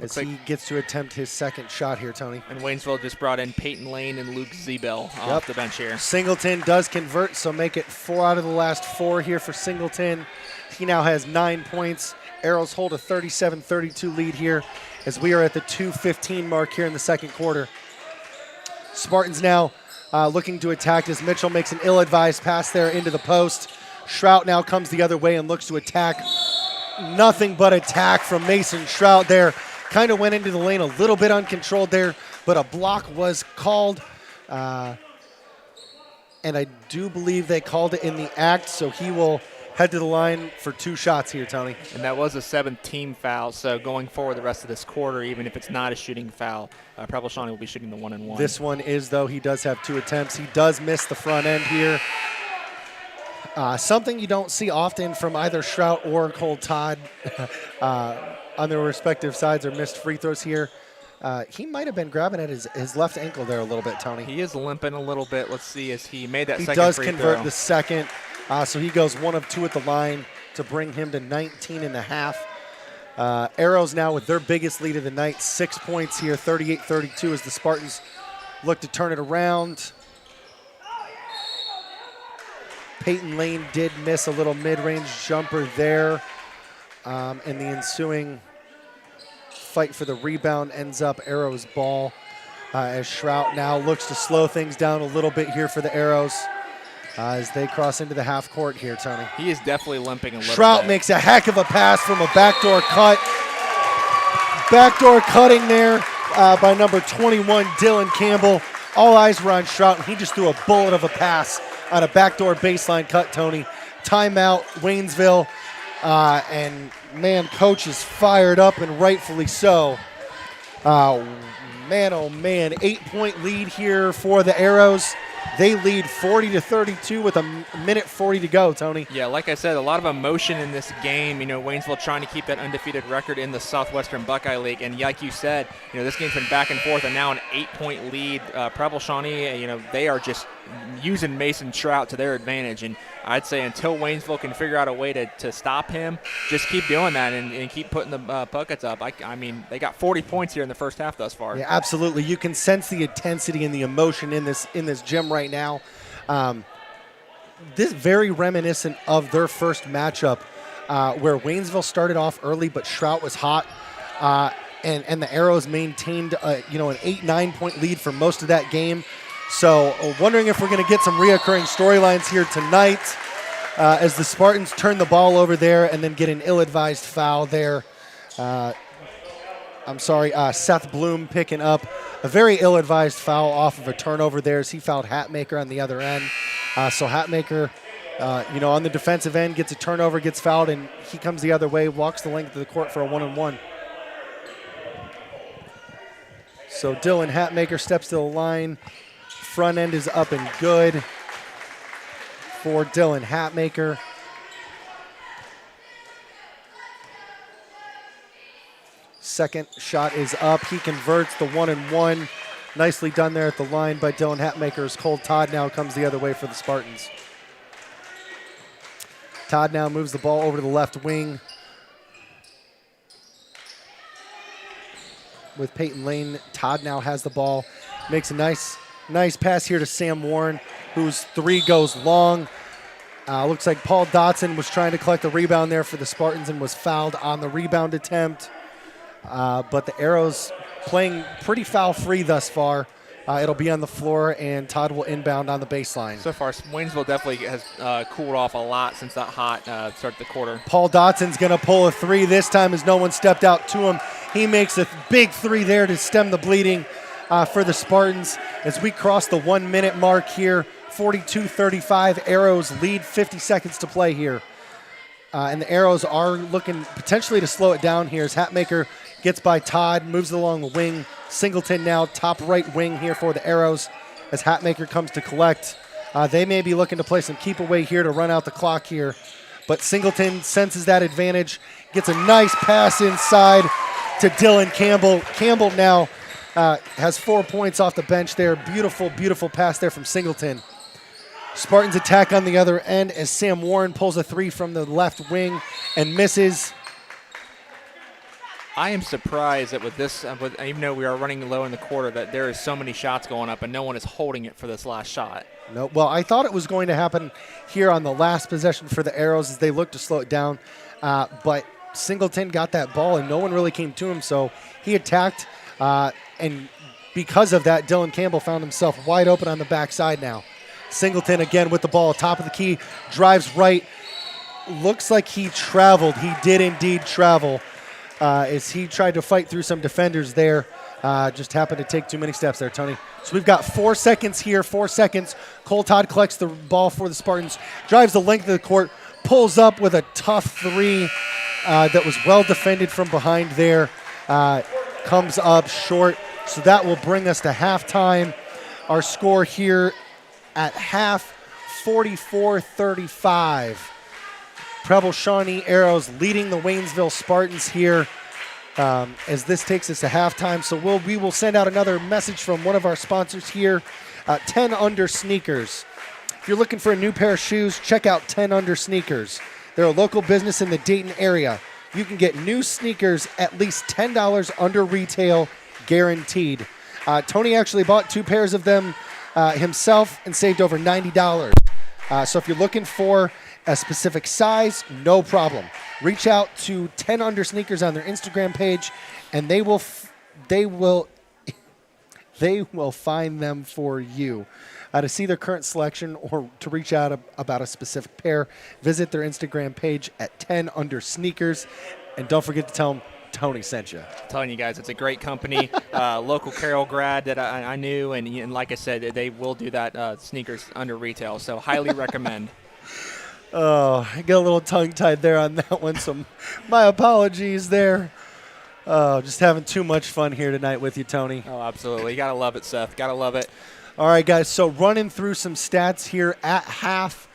as he gets to attempt his second shot here, Tony. And Waynesville just brought in Peyton Lane and Luke Zebel off the bench here. Singleton does convert, so make it 4 out of the last 4 here for Singleton. He now has 9 points. Arrows hold a 37-32 lead here as we are at the 2:15 mark here in the second quarter. Spartans now looking to attack as Mitchell makes an ill-advised pass there into the post. Shrout now comes the other way and looks to attack. Nothing but attack from Mason Shrout there. Kind of went into the lane a little bit uncontrolled there, but a block was called. And I do believe they called it in the act, so he will head to the line for 2 shots here, Tony. And that was a 7th team foul, so going forward the rest of this quarter, even if it's not a shooting foul, Preble Shawnee will be shooting the 1-and-1. This one is, though. He does have 2 attempts. He does miss the front end here. Something you don't see often from either Shrout or Cole Todd on their respective sides are missed free throws here. He might have been grabbing at his left ankle there a little bit, Tony. He is limping a little bit. Let's see as he made that he second free throw. He does convert the second, so he goes 1 of 2 at the line to bring him to 19.5. Arrows now with their biggest lead of the night, 6 points here, 38-32 as the Spartans look to turn it around. Peyton Lane did miss a little mid-range jumper there, and the ensuing fight for the rebound ends up Arrows' ball as Shrout now looks to slow things down a little bit here for the Arrows as they cross into the half court here, Tony. He is definitely limping a little Shrout bit. makes a heck of a pass from a backdoor cut. Backdoor cutting there by number 21, Dylan Campbell. All eyes were on Shrout, and he just threw a bullet of a pass on a backdoor baseline cut, Tony. Timeout, Waynesville. And, man, coach is fired up, and rightfully so. Man, oh, man, 8-point lead here for the Arrows. They lead 40-32 with a minute 40 to go, Tony. Yeah, like I said, a lot of emotion in this game. You know, Waynesville trying to keep that undefeated record in the Southwestern Buckeye League. And like you said, you know, this game's been back and forth, and now an 8-point lead. Preble Shawnee, you know, they are just using Mason Shrout to their advantage. And I'd say until Waynesville can figure out a way to stop him, just keep doing that and keep putting the buckets up. I mean, they got 40 points here in the first half thus far. Yeah, absolutely. You can sense the intensity and the emotion in this gym right now. This very reminiscent of their first matchup where Waynesville started off early, but Shrout was hot. And the Arrows maintained an 8-9 point lead for most of that game. So wondering if we're going to get some reoccurring storylines here tonight as the Spartans turn the ball over there and then get an ill-advised foul there. Seth Bloom picking up a very ill-advised foul off of a turnover there as he fouled Hatmaker on the other end. So Hatmaker, on the defensive end, gets a turnover, gets fouled, and he comes the other way, walks the length of the court for a 1-on-1. So Dylan Hatmaker steps to the line. Front end is up and good for Dylan Hatmaker. Second shot is up. He converts the 1-and-1. Nicely done there at the line by Dylan Hatmaker as Cole Todd now comes the other way for the Spartans. Todd now moves the ball over to the left wing. with Peyton Lane. Todd now has the ball. Makes a nice pass here to Sam Warren, whose three goes long. Looks like Paul Dotson was trying to collect the rebound there for the Spartans and was fouled on the rebound attempt. But the Arrows playing pretty foul-free thus far. It'll be on the floor, and Todd will inbound on the baseline. So far, Waynesville definitely has cooled off a lot since that hot start of the quarter. Paul Dotson's going to pull a three this time as no one stepped out to him. He makes a big three there to stem the bleeding for the Spartans. As we cross the 1 minute mark here, 42-35, Arrows lead, 50 seconds to play here. And the Arrows are looking potentially to slow it down here as Hatmaker gets by Todd, moves along the wing. Singleton now top right wing here for the Arrows as Hatmaker comes to collect. They may be looking to play some keep away here to run out the clock here. But Singleton senses that advantage, gets a nice pass inside to Dylan Campbell. Campbell now has 4 points off the bench there. Beautiful, beautiful pass there from Singleton. Spartans attack on the other end as Sam Warren pulls a three from the left wing and misses. I am surprised that with this, even though we are running low in the quarter, that there is so many shots going up and no one is holding it for this last shot. No, well, I thought it was going to happen here on the last possession for the Arrows as they looked to slow it down. But Singleton got that ball and no one really came to him, so he attacked. And because of that, Dylan Campbell found himself wide open on the backside now. Singleton again with the ball, top of the key, drives right. Looks like he traveled. He did indeed travel. As he tried to fight through some defenders there. Just happened to take too many steps there, Tony. So we've got 4 seconds here, 4 seconds. Cole Todd collects the ball for the Spartans, drives the length of the court, pulls up with a tough three that was well defended from behind there. Comes up short. So that will bring us to halftime. Our score here at half, 44-35. Preble Shawnee Arrows leading the Waynesville Spartans here as this takes us to halftime. So we will send out another message from one of our sponsors here, 10 Under Sneakers. If you're looking for a new pair of shoes, check out 10 Under Sneakers. They're a local business in the Dayton area. You can get new sneakers at least $10 under retail, guaranteed. Tony actually bought 2 pairs of them himself and saved over $90. So if you're looking for a specific size, no problem. Reach out to 10 Under Sneakers on their Instagram page, and they will find them for you. To see their current selection or to reach out about a specific pair, visit their Instagram page at 10 Under Sneakers, and don't forget to tell them Tony sent you. I'm telling you guys, it's a great company, local Carroll grad that I knew, and like I said, they will do that sneakers under retail, so highly recommend. Oh, I got a little tongue-tied there on that one, so my apologies there. Just having too much fun here tonight with you, Tony. Oh, absolutely. You got to love it, Seth. Got to love it. All right, guys, so running through some stats here at half.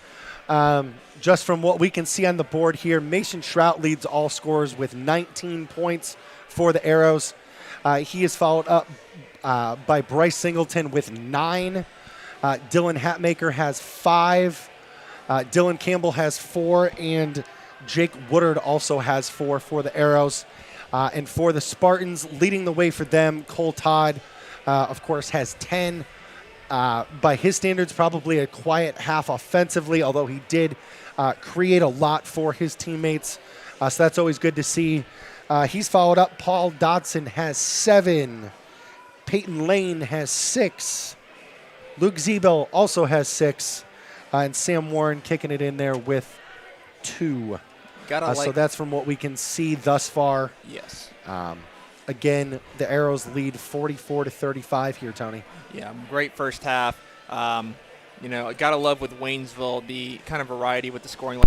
Just from what we can see on the board here, Mason Trout leads all scorers with 19 points for the Arrows. He is followed up by Bryce Singleton with 9. Dylan Hatmaker has 5. Dylan Campbell has 4, and Jake Woodard also has 4 for the Arrows. And for the Spartans, leading the way for them, Cole Todd, of course, has 10. By his standards, probably a quiet half offensively, although he did create a lot for his teammates. So that's always good to see. He's followed up. Paul Dotson has 7. Peyton Lane has 6. Luke Zebel also has 6. And Sam Warren kicking it in there with 2. So that's from what we can see thus far. Yes. Again, the Arrows lead 44-35 here, Tony. Yeah, great first half. Got to love with Waynesville the kind of variety with the scoring.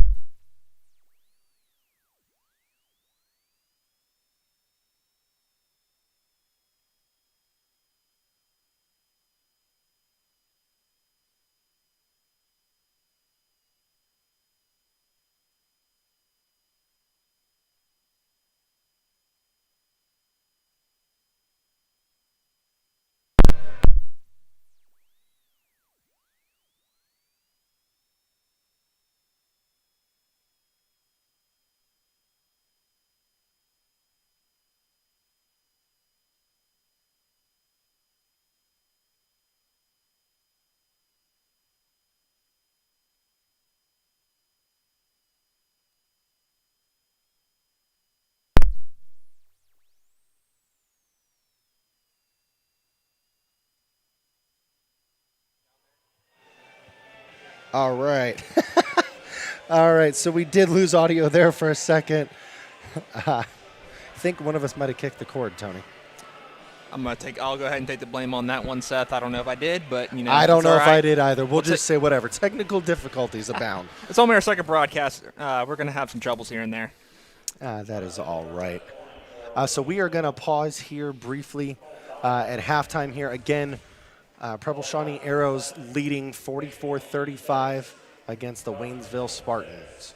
All right. All right, so we did lose audio there for a second. I think one of us might have kicked the cord, Tony. I'll go ahead and take the blame on that one, Seth. I don't know if I did, but I don't it's know all if right. I did either. We'll just say whatever. Technical difficulties abound. It's only our second broadcast. We're going to have some troubles here and there. That is all right. So we are going to pause here briefly at halftime here. Again, Preble Shawnee Arrows leading 44-35 against the Waynesville Spartans.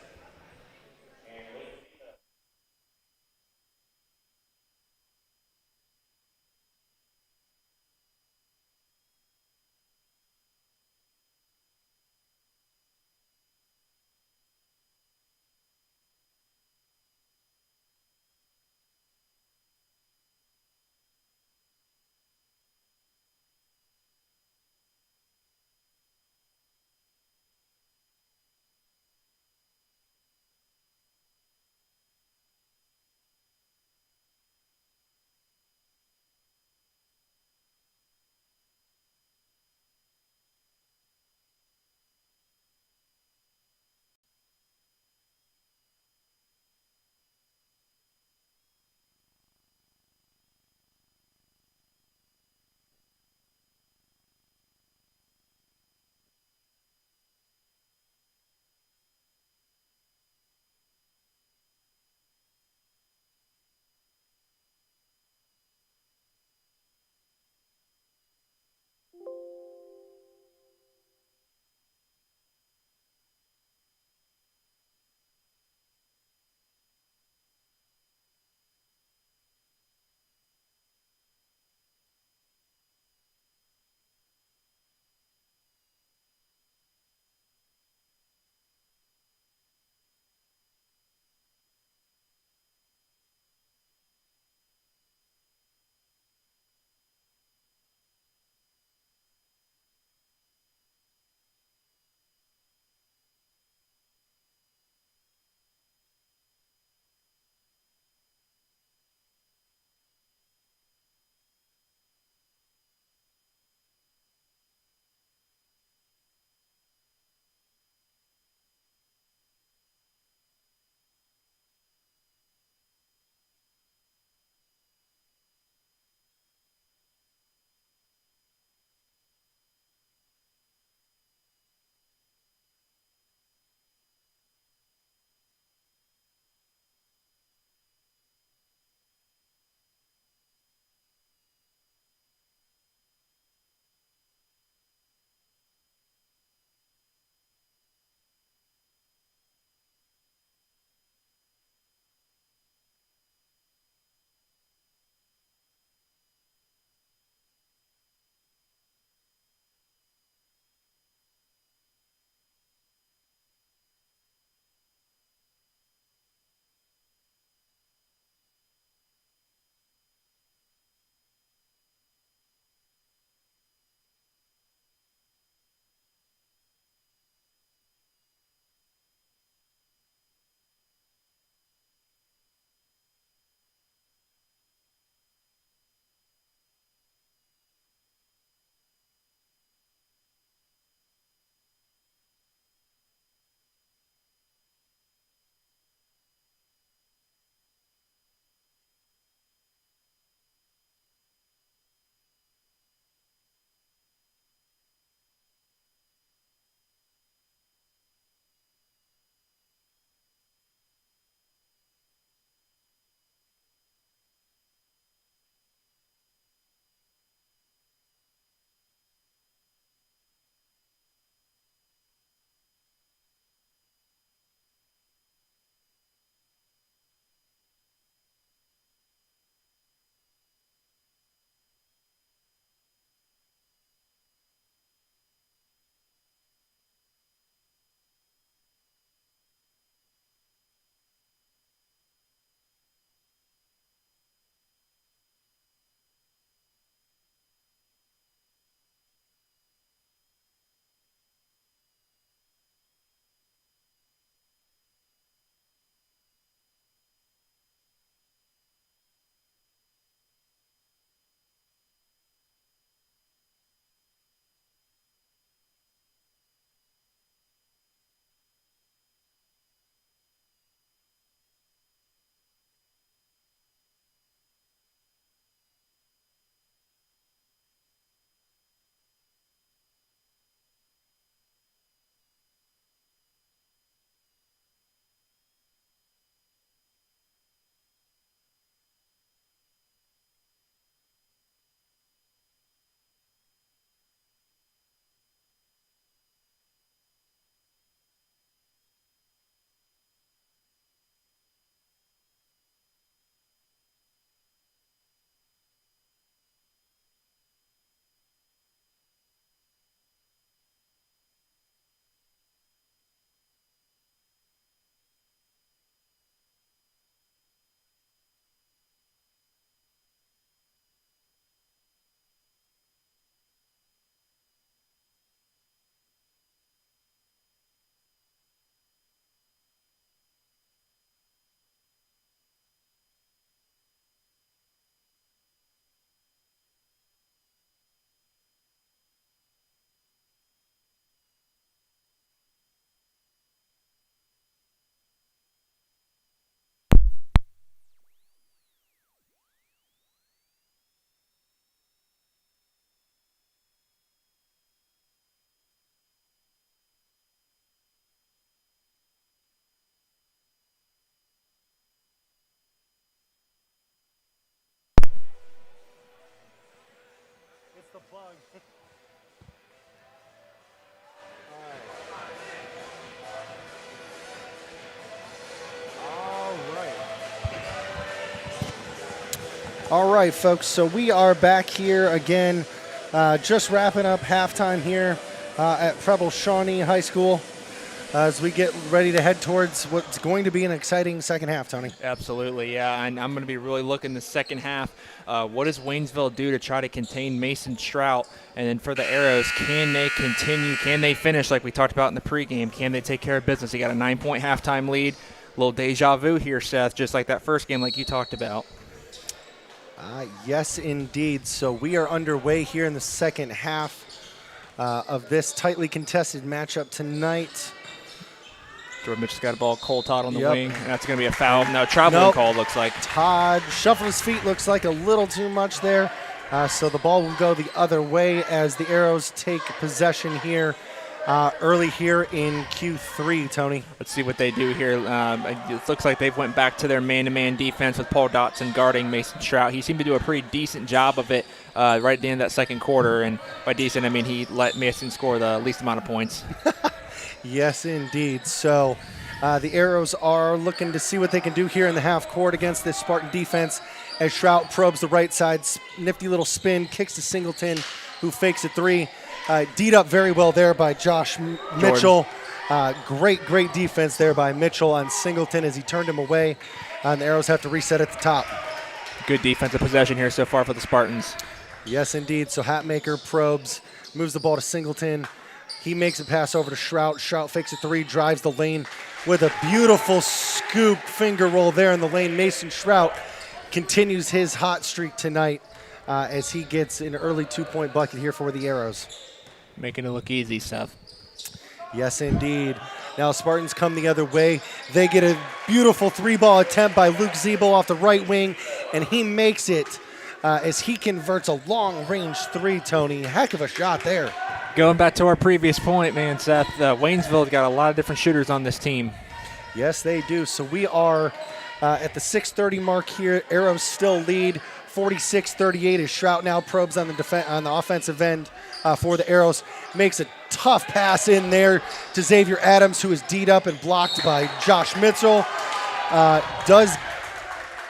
All right, folks, so we are back here again, just wrapping up halftime here at Preble Shawnee High School as we get ready to head towards what's going to be an exciting second half, Tony. Absolutely, yeah, and I'm going to be really looking the second half. What does Waynesville do to try to contain Mason Strout? And then for the Arrows, can they continue? Can they finish like we talked about in the pregame? Can they take care of business? They got a 9-point halftime lead. A little deja vu here, Seth, just like that first game like you talked about. Yes, indeed. So we are underway here in the second half of this tightly contested matchup tonight. Jordan Mitchell's got a ball. Cole Todd on the wing. And that's going to be a foul. No, traveling call looks like. Todd shuffled his feet. Looks like a little too much there. So the ball will go the other way as the Arrows take possession here early here in Q3, Tony. Let's see what they do here. It looks like they've went back to their man-to-man defense with Paul Dotson guarding Mason Strout. He seemed to do a pretty decent job of it right at the end of that second quarter. And by decent, I mean he let Mason score the least amount of points. Yes, indeed. So the Arrows are looking to see what they can do here in the half court against this Spartan defense as Strout probes the right side. Nifty little spin, kicks to Singleton, who fakes a three. D'd up very well there by Josh Mitchell. Great defense there by Mitchell on Singleton as he turned him away. And the Arrows have to reset at the top. Good defensive possession here so far for the Spartans. Yes, indeed. So Hatmaker probes, moves the ball to Singleton. He makes a pass over to Strout. Strout fakes a three, drives the lane with a beautiful scoop finger roll there in the lane. Mason Strout continues his hot streak tonight as he gets an early 2-point bucket here for the Arrows. Making it look easy, Seth. Yes, indeed. Now Spartans come the other way. They get a beautiful three-ball attempt by Luke Zeeble off the right wing, and he makes it as he converts a long-range three, Tony. Heck of a shot there. Going back to our previous point, man, Seth, Waynesville's got a lot of different shooters on this team. Yes, they do. So we are at the 6:30 mark here. Arrows still lead 46-38 as Strout now probes on the offensive end for the Arrows. Makes a tough pass in there to Xavier Adams, who is D'd up and blocked by Josh Mitchell.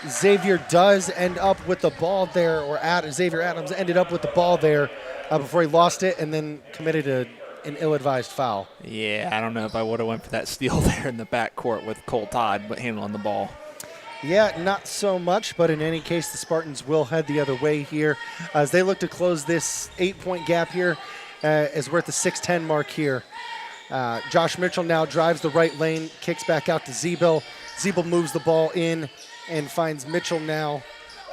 Xavier does end up with the ball there, or Xavier Adams ended up with the ball there before he lost it and then committed an ill-advised foul. Yeah, I don't know if I would have went for that steal there in the backcourt with Cole Todd, but handling the ball. Yeah, not so much, but in any case, the Spartans will head the other way here as they look to close this 8-point gap here as we're at the 6:10 mark here. Josh Mitchell now drives the right lane, kicks back out to Zeeble. Zeeble moves the ball in and finds Mitchell now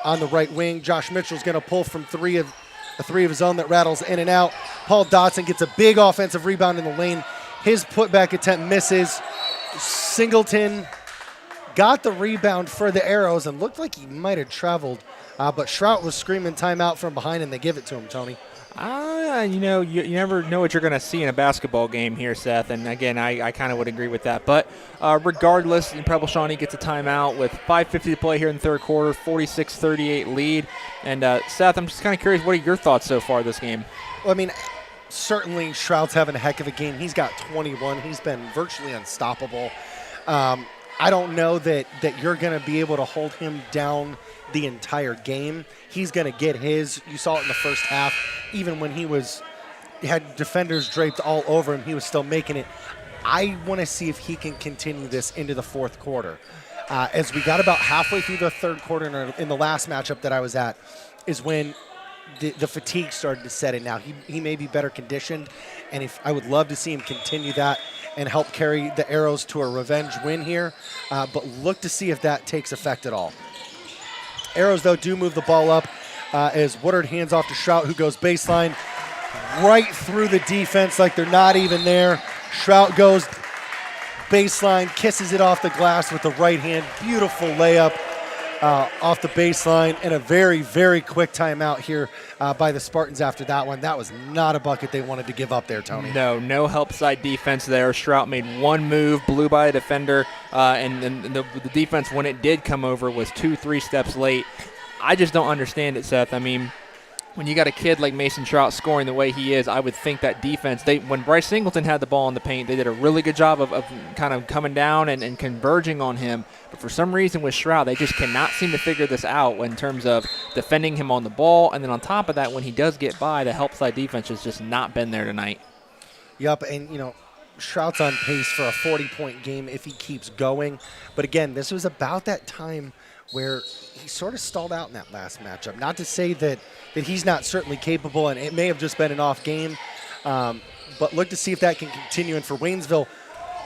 on the right wing. Josh Mitchell's going to pull from three of his own that rattles in and out. Paul Dotson gets a big offensive rebound in the lane. His putback attempt misses. Singleton got the rebound for the Arrows and looked like he might have traveled, but Strout was screaming timeout from behind, and they give it to him, Tony. You never know what you're going to see in a basketball game here, Seth, and again, I kind of would agree with that. But regardless, Preble Shawnee gets a timeout with 5:50 to play here in the third quarter, 46-38 lead. And Seth, I'm just kind of curious, what are your thoughts so far this game? Well, I mean, certainly Strout's having a heck of a game. He's got 21. He's been virtually unstoppable. I don't know that you're going to be able to hold him down the entire game. He's going to get his. You saw it in the first half. Even when he had defenders draped all over him, he was still making it. I want to see if he can continue this into the fourth quarter. As we got about halfway through the third quarter in the last matchup that I was at is when the fatigue started to set in. Now, he may be better conditioned, and I would love to see him continue that and help carry the Arrows to a revenge win here, but look to see if that takes effect at all. Arrows, though, do move the ball up as Woodard hands off to Strout, who goes baseline right through the defense like they're not even there. Strout goes baseline, kisses it off the glass with the right hand. Beautiful layup off the baseline, and a very, very quick timeout here by the Spartans after that one. That was not a bucket they wanted to give up there, Tony. No help side defense there. Strout made one move, blew by a defender, and the defense, when it did come over, was 2-3 steps late. I just don't understand it, Seth. I mean, when you got a kid like Mason Trout scoring the way he is, I would think that defense, when Bryce Singleton had the ball in the paint, they did a really good job of kind of coming down and converging on him. But for some reason with Shroud, they just cannot seem to figure this out in terms of defending him on the ball. And then on top of that, when he does get by, the help side defense has just not been there tonight. Yep, and, Shroud's on pace for a 40-point game if he keeps going. But, again, this was about that time where he sort of stalled out in that last matchup. Not to say that he's not certainly capable, and it may have just been an off game, but look to see if that can continue. And for Waynesville,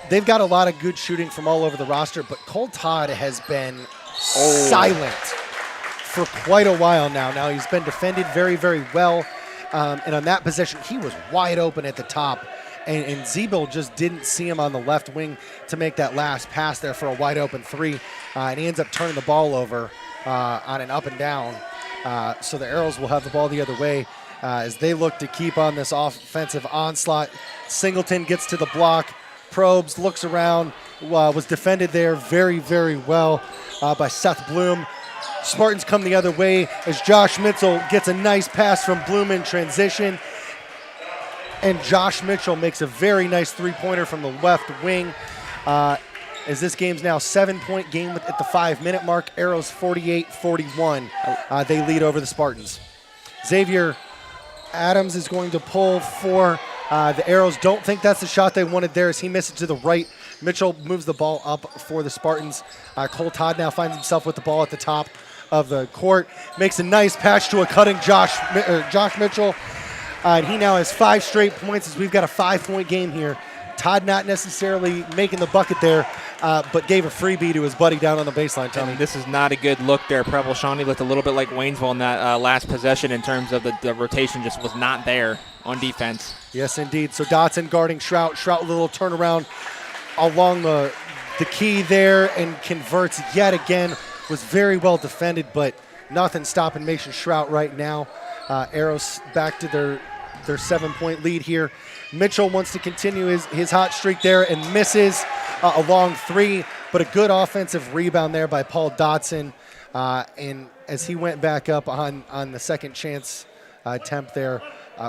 they've got a lot of good shooting from all over the roster, but Cole Todd has been silent for quite a while now. Now he's been defended very, very well, and on that possession, he was wide open at the top. And Zeebill just didn't see him on the left wing to make that last pass there for a wide open three. And he ends up turning the ball over on an up and down. So the Arrows will have the ball the other way as they look to keep on this offensive onslaught. Singleton gets to the block, probes, looks around, was defended there very, very well by Seth Bloom. Spartans come the other way as Josh Mitchell gets a nice pass from Bloom in transition. And Josh Mitchell makes a very nice three-pointer from the left wing. As this game's now 7-point game at the 5-minute mark. Arrows 48-41. They lead over the Spartans. Xavier Adams is going to pull for the Arrows. Don't think that's the shot they wanted there as he misses to the right. Mitchell moves the ball up for the Spartans. Cole Todd now finds himself with the ball at the top of the court. Makes a nice patch to a cutting Josh Mitchell. And he now has 5 straight points as we've got a 5-point game here. Todd not necessarily making the bucket there, but gave a freebie to his buddy down on the baseline, Tony. And this is not a good look there. Preble Shawnee looked a little bit like Waynesville in that last possession in terms of the rotation just was not there on defense. Yes, indeed. So Dotson guarding Shrout. Shrout with a little turnaround along the key there and converts yet again. Was very well defended, but nothing stopping Mason Shrout right now. Arrows back to their 7-point lead here. Mitchell wants to continue his hot streak there and misses a long three, but a good offensive rebound there by Paul Dotson. And as he went back up on the second chance attempt there,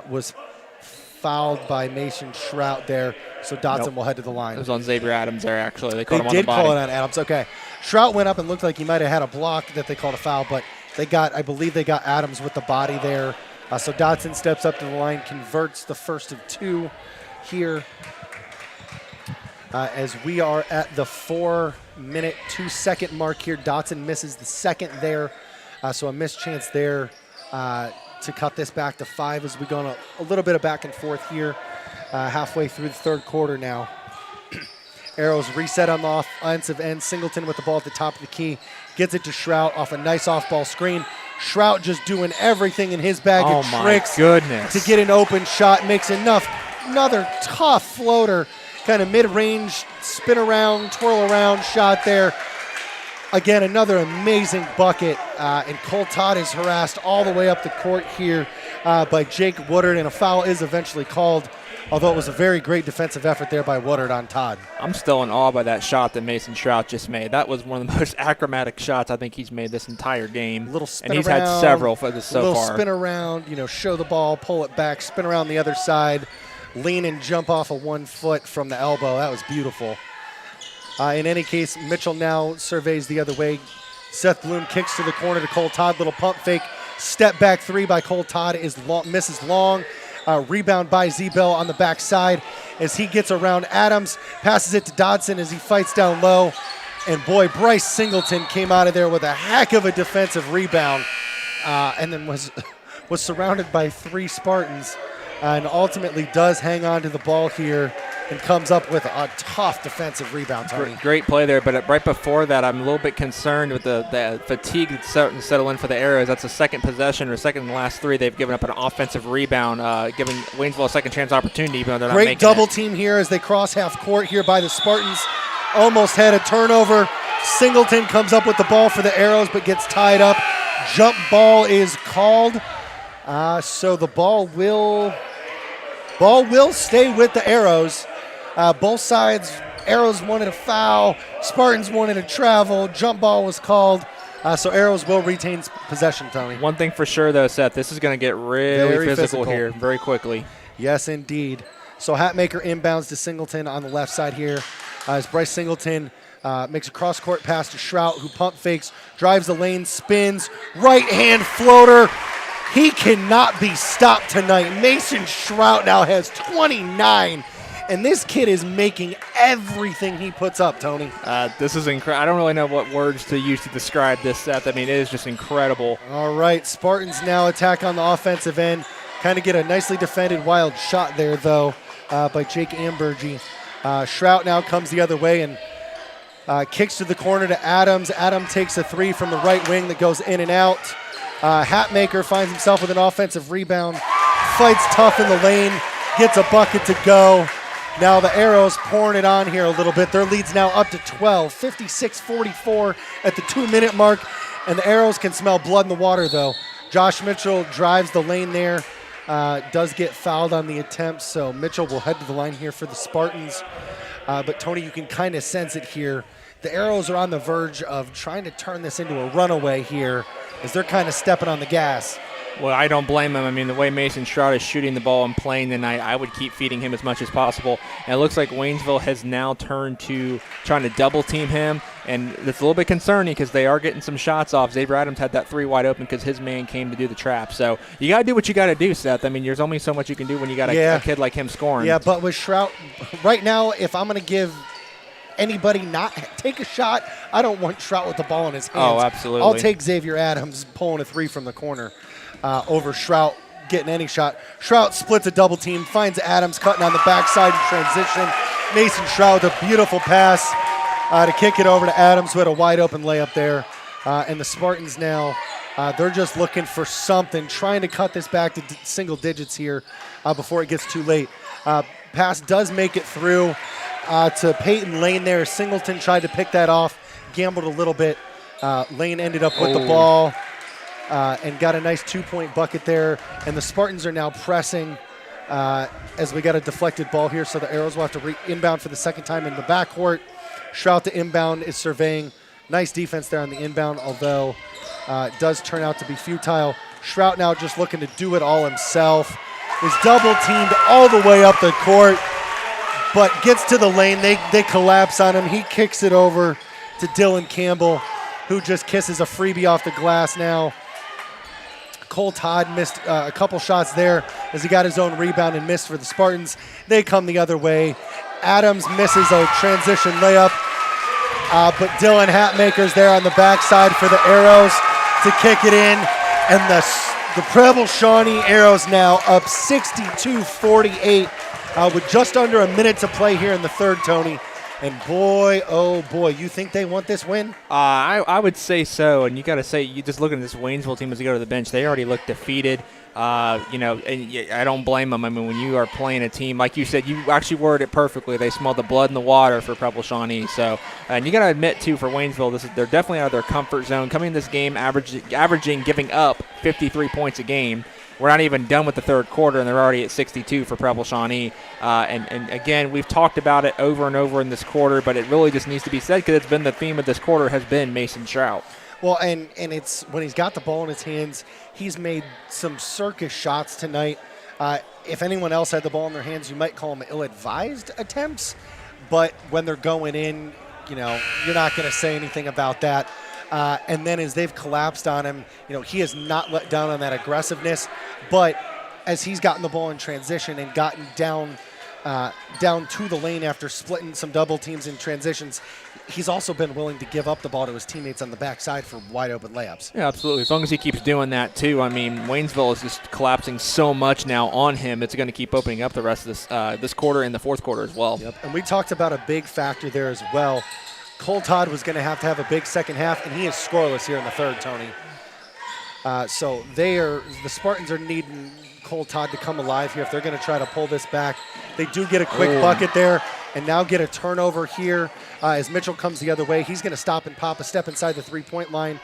was fouled by Mason Shrout there. So Dotson will head to the line. It was on Xavier Adams there, actually. They called him on the did body. call it on Adams. Okay. Shrout went up and looked like he might have had a block that they called a foul, but I believe they got Adams with the body there. So Dotson steps up to the line, converts the first of 2 here as we are at the 4-minute, 2-second mark here. Dotson misses the second there, so a missed chance there to cut this back to 5 as we go on a little bit of back and forth here, halfway through the third quarter now. Arrows reset on the offensive end. Singleton with the ball at the top of the key. Gets it to Shrout off a nice off-ball screen. Shrout just doing everything in his bag of tricks to get an open shot. Makes another tough floater, kind of mid-range, spin around, twirl around shot there. Again, another amazing bucket. And Cole Todd is harassed all the way up the court here by Jake Woodard, and a foul is eventually called, although it was a very great defensive effort there by Woodard on Todd. I'm still in awe by that shot that Mason Shrout just made. That was one of the most acrobatic shots I think he's made this entire game. Little spin and he's around, had several for this so far. Little spin around, show the ball, pull it back, spin around the other side, lean and jump off of 1 foot from the elbow. That was beautiful. In any case, Mitchell now surveys the other way. Seth Bloom kicks to the corner to Cole Todd. Little pump fake. Step back 3 by Cole Todd misses long. Rebound by Zeebill on the backside as he gets around Adams. Passes it to Dodson as he fights down low. And boy, Bryce Singleton came out of there with a heck of a defensive rebound. And then was surrounded by 3 Spartans. And ultimately does hang on to the ball here and comes up with a tough defensive rebound, Tony. Great play there, but right before that, I'm a little bit concerned with the fatigue that's starting to settle in for the Arrows. That's the second possession, or second in the last 3. They've given up an offensive rebound, giving Waynesville a second chance opportunity, even though they're not making it. Great double team here as they cross half court here by the Spartans. Almost had a turnover. Singleton comes up with the ball for the Arrows, but gets tied up. Jump ball is called. So the ball will stay with the Arrows. Both sides, Arrows wanted a foul, Spartans wanted a travel, jump ball was called. So Arrows will retain possession, Tony. One thing for sure, though, Seth, this is going to get really Very physical here very quickly. Yes, indeed. So Hatmaker inbounds to Singleton on the left side here. As Bryce Singleton makes a cross-court pass to Shrout, who pump fakes, drives the lane, spins, right-hand floater. He cannot be stopped tonight. Mason Shrout now has 29, and this kid is making everything he puts up, Tony. This is incredible. I don't really know what words to use to describe this, Seth. I mean, it is just incredible. All right, Spartans now attack on the offensive end. Kind of get a nicely defended wild shot there, though, by Jake Ambergy. Shrout now comes the other way and kicks to the corner to Adams. Adams takes a three from the right wing that goes in and out. Hatmaker finds himself with an offensive rebound, fights tough in the lane, gets a bucket to go. Now the Arrows pouring it on here a little bit. Their lead's now up to 12, 56-44 at the 2-minute mark, and the Arrows can smell blood in the water, though. Josh Mitchell drives the lane there, does get fouled on the attempt, so Mitchell will head to the line here for the Spartans. But, Tony, you can kind of sense it here. The Arrows are on the verge of trying to turn this into a runaway here as they're kind of stepping on the gas. Well, I don't blame him. I mean, the way Mason Shrout is shooting the ball and playing tonight, I would keep feeding him as much as possible. And it looks like Waynesville has now turned to trying to double-team him, and it's a little bit concerning because they are getting some shots off. Xavier Adams had that three wide open because his man came to do the trap. So you got to do what you got to do, Seth. I mean, there's only so much you can do when you got a kid like him scoring. Yeah, but with Shrout, right now, if I'm going to give anybody not take a shot, I don't want Shrout with the ball in his hands. Oh, absolutely. I'll take Xavier Adams pulling a three from the corner over Shrout getting any shot. Shrout splits a double team, finds Adams cutting on the backside in transition. Mason Shrout with a beautiful pass to kick it over to Adams, who had a wide open layup there. And the Spartans now, they're just looking for something, trying to cut this back to single digits here before it gets too late. Pass does make it through to Peyton Lane there. Singleton tried to pick that off, gambled a little bit. Lane ended up with the ball and got a nice 2-point bucket there. And the Spartans are now pressing as we got a deflected ball here, so the Arrows will have to inbound for the second time in the backcourt. Shrout to inbound is surveying. Nice defense there on the inbound, although it does turn out to be futile. Shrout now just looking to do it all himself. Is double-teamed all the way up the court, but gets to the lane. They collapse on him. He kicks it over to Dylan Campbell, who just kisses a freebie off the glass now. Cole Todd missed a couple shots there as he got his own rebound and missed for the Spartans. They come the other way. Adams misses a transition layup, but Dylan Hatmaker's there on the backside for the Arrows to kick it in, and the Preble Shawnee Arrows now up 62-48 with just under a minute to play here in the third, Tony. And boy, oh boy, you think they want this win? I would say so. And you got to say, you just look at this Waynesville team as they go to the bench, they already look defeated. And I don't blame them. I mean, when you are playing a team, like you said, you actually worded it perfectly. They smell the blood in the water for Preble Shawnee. So, and you got to admit, too, for Waynesville, they're definitely out of their comfort zone. Coming in this game, averaging giving up 53 points a game. We're not even done with the third quarter, and they're already at 62 for Preble Shawnee. And again, we've talked about it over and over in this quarter, but it really just needs to be said because it's been the theme of this quarter has been Mason Shrout. Well, and it's when he's got the ball in his hands, he's made some circus shots tonight. If anyone else had the ball in their hands, you might call them ill-advised attempts. But when they're going in, you're not going to say anything about that. And then as they've collapsed on him, he has not let down on that aggressiveness. But as he's gotten the ball in transition and gotten down to the lane after splitting some double teams in transitions, he's also been willing to give up the ball to his teammates on the backside for wide open layups. Yeah, absolutely. As long as he keeps doing that, too. I mean, Waynesville is just collapsing so much now on him. It's going to keep opening up the rest of this quarter and the fourth quarter as well. Yep. And we talked about a big factor there as well. Cole Todd was going to have a big second half, and he is scoreless here in the third, Tony. So the Spartans are needing Cole Todd to come alive here if they're going to try to pull this back. They do get a quick bucket there and now get a turnover here as Mitchell comes the other way. He's going to stop and pop a step inside the three-point line,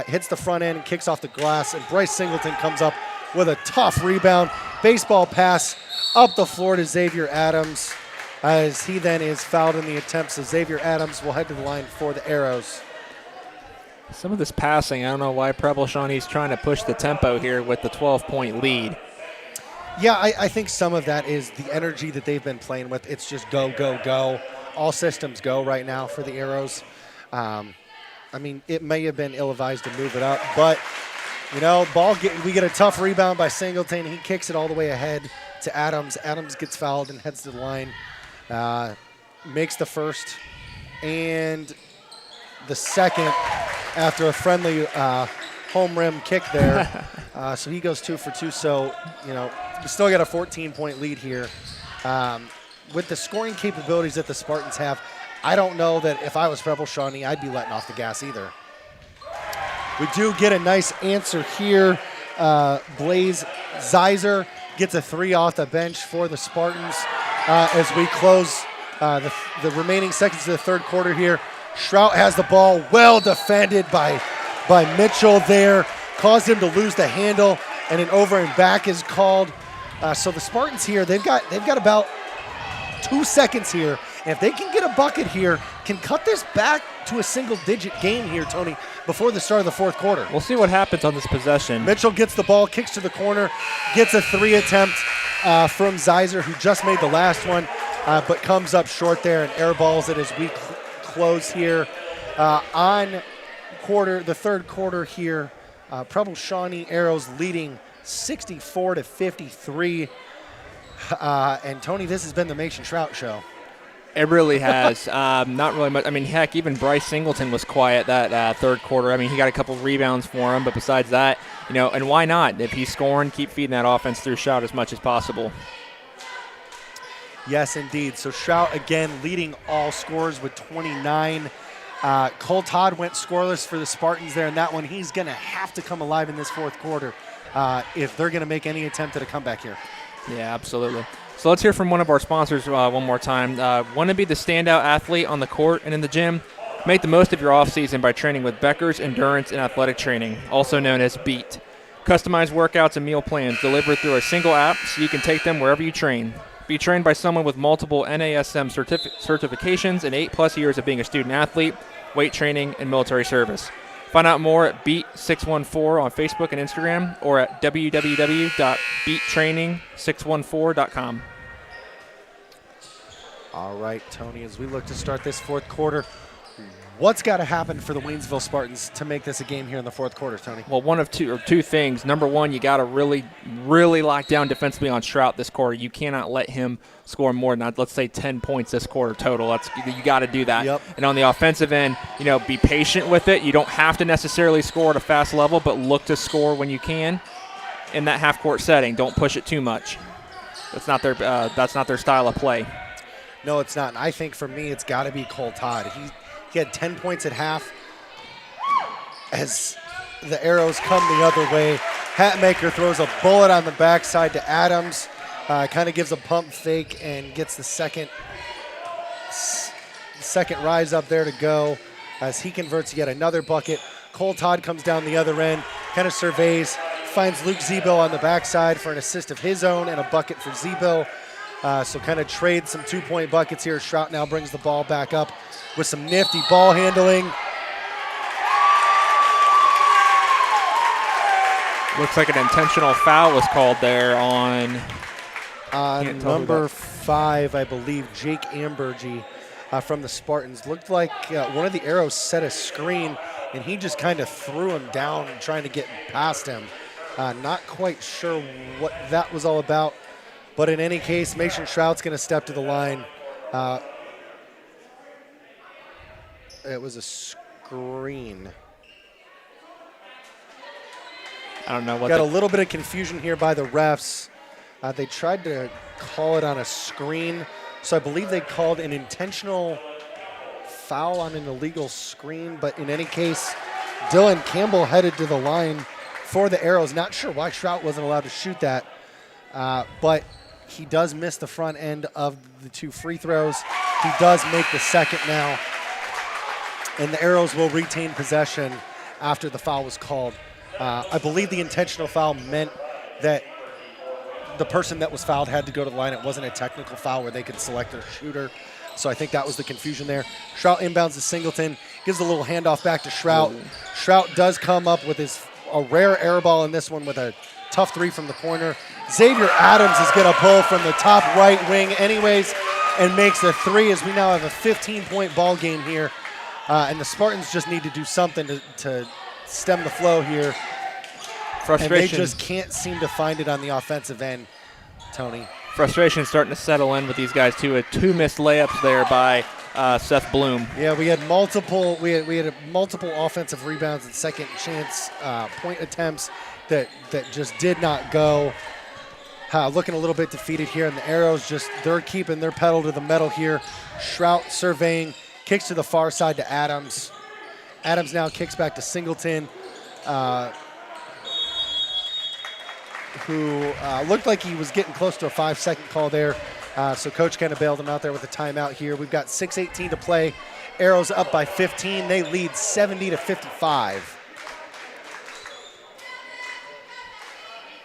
hits the front end and kicks off the glass, and Bryce Singleton comes up with a tough rebound. Baseball pass up the floor to Xavier Adams, as he then is fouled in the attempt. So Xavier Adams will head to the line for the Arrows. Some of this passing, I don't know why Preble Shawnee's trying to push the tempo here with the 12-point lead. Yeah, I think some of that is the energy that they've been playing with. It's just go, go, go. All systems go right now for the Arrows. I mean, it may have been ill-advised to move it up, but, you know, we get a tough rebound by Singleton. He kicks it all the way ahead to Adams. Adams gets fouled and heads to the line, makes the first and the second after a friendly home rim kick there. So he goes 2 for 2. So, you know, we still got a 14-point lead here. With the scoring capabilities that the Spartans have, I don't know that if I was Preble Shawnee, I'd be letting off the gas either. We do get a nice answer here. Blaze Zeiser gets a 3 off the bench for the Spartans as we close the remaining seconds of the third quarter here. Shrout has the ball, well defended by Mitchell there, caused him to lose the handle, and an over and back is called. So the Spartans here, they've got about 2 seconds here, and if they can get a bucket here, can cut this back to a single-digit game here, Tony, before the start of the fourth quarter. We'll see what happens on this possession. Mitchell gets the ball, kicks to the corner, gets a 3 attempt from Zeiser, who just made the last one, but comes up short there and airballs it as we close here on the third quarter here. Preble Shawnee Arrows leading 64-53. And Tony, this has been the Mason Shrout show. It really has. Not really much. I mean, heck, even Bryce Singleton was quiet that third quarter. I mean, he got a couple rebounds for him, but besides that, you know, and why not? If he's scoring, keep feeding that offense through Shrout as much as possible. Yes, indeed. So Shrout, again, leading all scorers with 29. Cole Todd went scoreless for the Spartans there in that one. He's going to have to come alive in this fourth quarter if they're going to make any attempt at a comeback here. Yeah, absolutely. So let's hear from one of our sponsors one more time. Want to be the standout athlete on the court and in the gym? Make the most of your offseason by training with Becker's Endurance and Athletic Training, also known as BEAT. Customized workouts and meal plans delivered through a single app so you can take them wherever you train. Be trained by someone with multiple NASM certifications and 8+ years of being a student athlete, weight training, and military service. Find out more at Beat614 on Facebook and Instagram or at www.beattraining614.com. All right, Tony, as we look to start this fourth quarter, what's got to happen for the Waynesville Spartans to make this a game here in the fourth quarter, Tony? Well, one of two things. Number one, you got to really, really lock down defensively on Shrout this quarter. You cannot let him score more than, let's say, 10 points this quarter total. You got to do that. Yep. And on the offensive end, you know, be patient with it. You don't have to necessarily score at a fast level, but look to score when you can in that half-court setting. Don't push it too much. That's not their style of play. No, it's not. And I think for me, it's got to be Cole Todd. He had 10 points at half. As the Arrows come the other way, Hatmaker throws a bullet on the backside to Adams. Kind of gives a pump fake and gets the second rise up there to go as he converts yet another bucket. Cole Todd comes down the other end, kind of surveys, finds Luke Zebo on the backside for an assist of his own and a bucket for Zebo. So kind of trade some 2-point buckets here. Shrout now brings the ball back up with some nifty ball handling. Looks like an intentional foul was called there on number 5, I believe, Jake Ambergy from the Spartans. Looked like one of the Arrows set a screen, and he just kind of threw him down trying to get past him. Not quite sure what that was all about. But in any case, Mason Shrout's going to step to the line. It was a screen. I don't know what. Got a little bit of confusion here by the refs. They tried to call it on a screen, so I believe they called an intentional foul on an illegal screen. But in any case, Dylan Campbell headed to the line for the Arrows. Not sure why Shrout wasn't allowed to shoot that, but he does miss the front end of the 2 free throws. He does make the second now, and the Arrows will retain possession after the foul was called. I believe the intentional foul meant that the person that was fouled had to go to the line. It wasn't a technical foul where they could select their shooter. So I think that was the confusion there. Shrout inbounds to Singleton, gives a little handoff back to Shrout. Shrout does come up with a rare air ball in this one with a tough three from the corner. Xavier Adams is going to pull from the top right wing anyways and makes a three as we now have a 15-point ball game here. And the Spartans just need to do something to stem the flow here. Frustration. And they just can't seem to find it on the offensive end, Tony. Frustration starting to settle in with these guys too. 2 missed layups there by Seth Bloom. Yeah, we had multiple multiple offensive rebounds and second chance point attempts that just did not go. Looking a little bit defeated here, and the Arrows they're keeping their pedal to the metal here. Shrout surveying, kicks to the far side to Adams. Adams now kicks back to Singleton, who looked like he was getting close to a 5-second call there. So Coach kind of bailed him out there with a timeout here. We've got 6:18 to play. Arrows up by 15. They lead 70-55.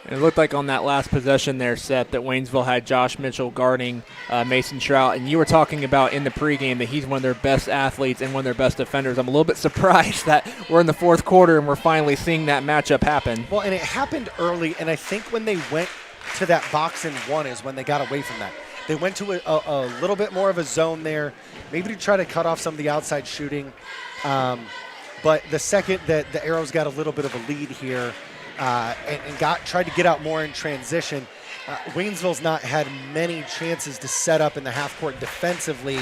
And it looked like on that last possession there, Seth, that Waynesville had Josh Mitchell guarding Mason Shrout. And you were talking about in the pregame that he's one of their best athletes and one of their best defenders. I'm a little bit surprised that we're in the fourth quarter and we're finally seeing that matchup happen. Well, and it happened early, and I think when they went to that box and one is when they got away from that. They went to a little bit more of a zone there, maybe to try to cut off some of the outside shooting. But the second that the Arrows got a little bit of a lead here, and tried to get out more in transition. Waynesville's not had many chances to set up in the half court defensively,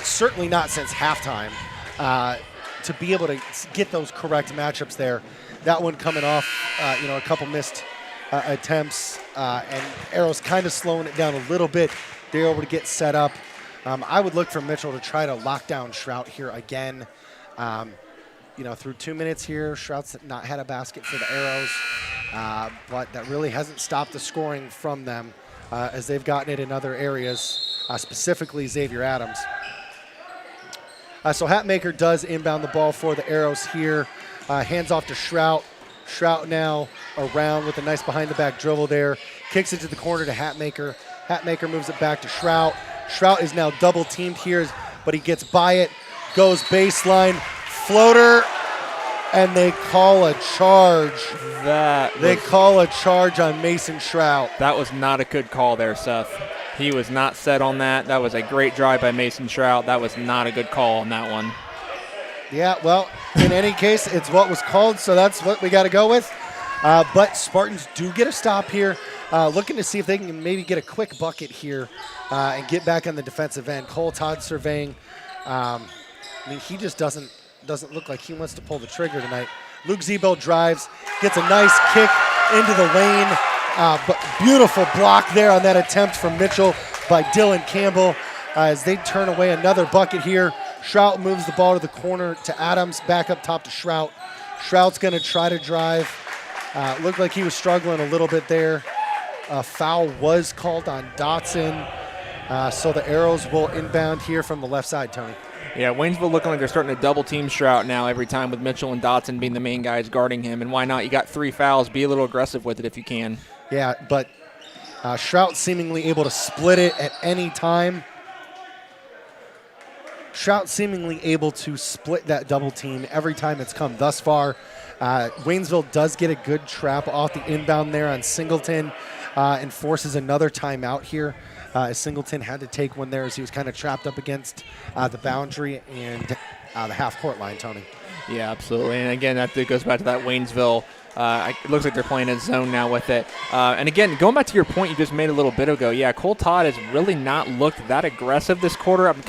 certainly not since halftime, to be able to get those correct matchups there. That one coming off, a couple missed attempts, and Arrows kind of slowing it down a little bit. They're able to get set up. I would look for Mitchell to try to lock down Shrout here again. Through 2 minutes here, Shrout's not had a basket for the Arrows, but that really hasn't stopped the scoring from them as they've gotten it in other areas, specifically Xavier Adams. So Hatmaker does inbound the ball for the Arrows here. Hands off to Shrout. Shrout now around with a nice behind-the-back dribble there. Kicks it to the corner to Hatmaker. Hatmaker moves it back to Shrout. Shrout is now double-teamed here, but he gets by it, goes baseline, floater, and they call a charge. They call a charge on Mason Shrout. That was not a good call there, Seth. He was not set on that. That was a great drive by Mason Shrout. That was not a good call on that one. Yeah, well, in any case, it's what was called, so that's what we got to go with. But Spartans do get a stop here, looking to see if they can maybe get a quick bucket here and get back on the defensive end. Cole Todd surveying. He just doesn't look like he wants to pull the trigger tonight. Luke Zebo drives, gets a nice kick into the lane, but beautiful block there on that attempt from Mitchell by Dylan Campbell as they turn away another bucket here. Shrout moves the ball to the corner to Adams, back up top to Shrout. Shrout's going to try to drive. Looked like he was struggling a little bit there. A foul was called on Dotson, so the Arrows will inbound here from the left side, Tony. Yeah, Waynesville looking like they're starting to double-team Shrout now every time with Mitchell and Dotson being the main guys guarding him. And why not? You got 3 fouls. Be a little aggressive with it if you can. Yeah, but Shrout seemingly able to split it at any time. Shrout seemingly able to split that double team every time it's come thus far. Waynesville does get a good trap off the inbound there on Singleton and forces another timeout here. As Singleton had to take one there as he was kind of trapped up against the boundary and the half-court line, Tony. Yeah, absolutely. And, again, that goes back to that Waynesville. It looks like they're playing a zone now with it. And, again, going back to your point you just made a little bit ago, yeah, Cole Todd has really not looked that aggressive this quarter. I'm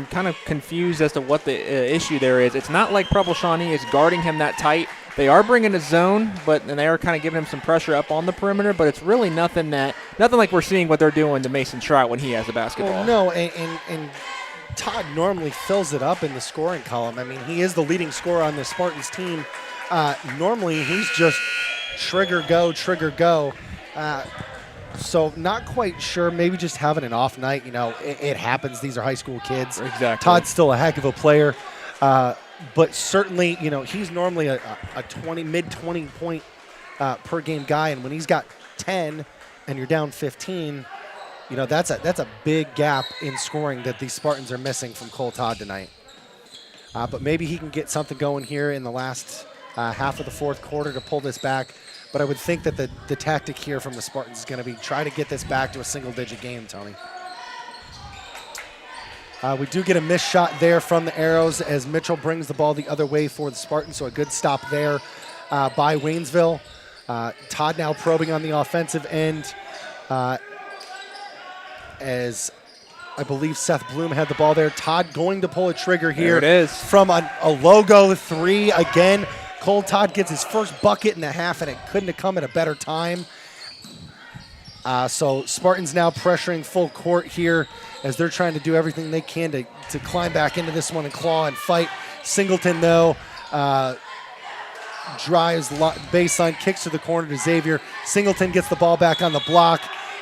kind of confused as to what the issue there is. It's not like Preble Shawnee is guarding him that tight. They are bringing a zone, and they are kind of giving him some pressure up on the perimeter, but it's really nothing like we're seeing what they're doing to Mason Shrout when he has the basketball. Well, no, and Todd normally fills it up in the scoring column. I mean, he is the leading scorer on the Spartans team. Normally, he's just trigger, go. So not quite sure. Maybe just having an off night. It happens. These are high school kids. Exactly. Todd's still a heck of a player. But certainly, he's normally a mid-20 point per game guy. And when he's got 10 and you're down 15, that's a big gap in scoring that these Spartans are missing from Cole Todd tonight. But maybe he can get something going here in the last half of the fourth quarter to pull this back. But I would think that the tactic here from the Spartans is going to be try to get this back to a single-digit game, Tony. We do get a missed shot there from the Arrows as Mitchell brings the ball the other way for the Spartans, so a good stop there by Waynesville. Todd now probing on the offensive end as I believe Seth Bloom had the ball there. Todd going to pull a trigger here. There it is. From a logo three again. Cole Todd gets his first bucket in the half, and it couldn't have come at a better time. So Spartans now pressuring full court here as they're trying to do everything they can to climb back into this one and claw and fight. Singleton, though, drives baseline, kicks to the corner to Xavier. Singleton gets the ball back on the block,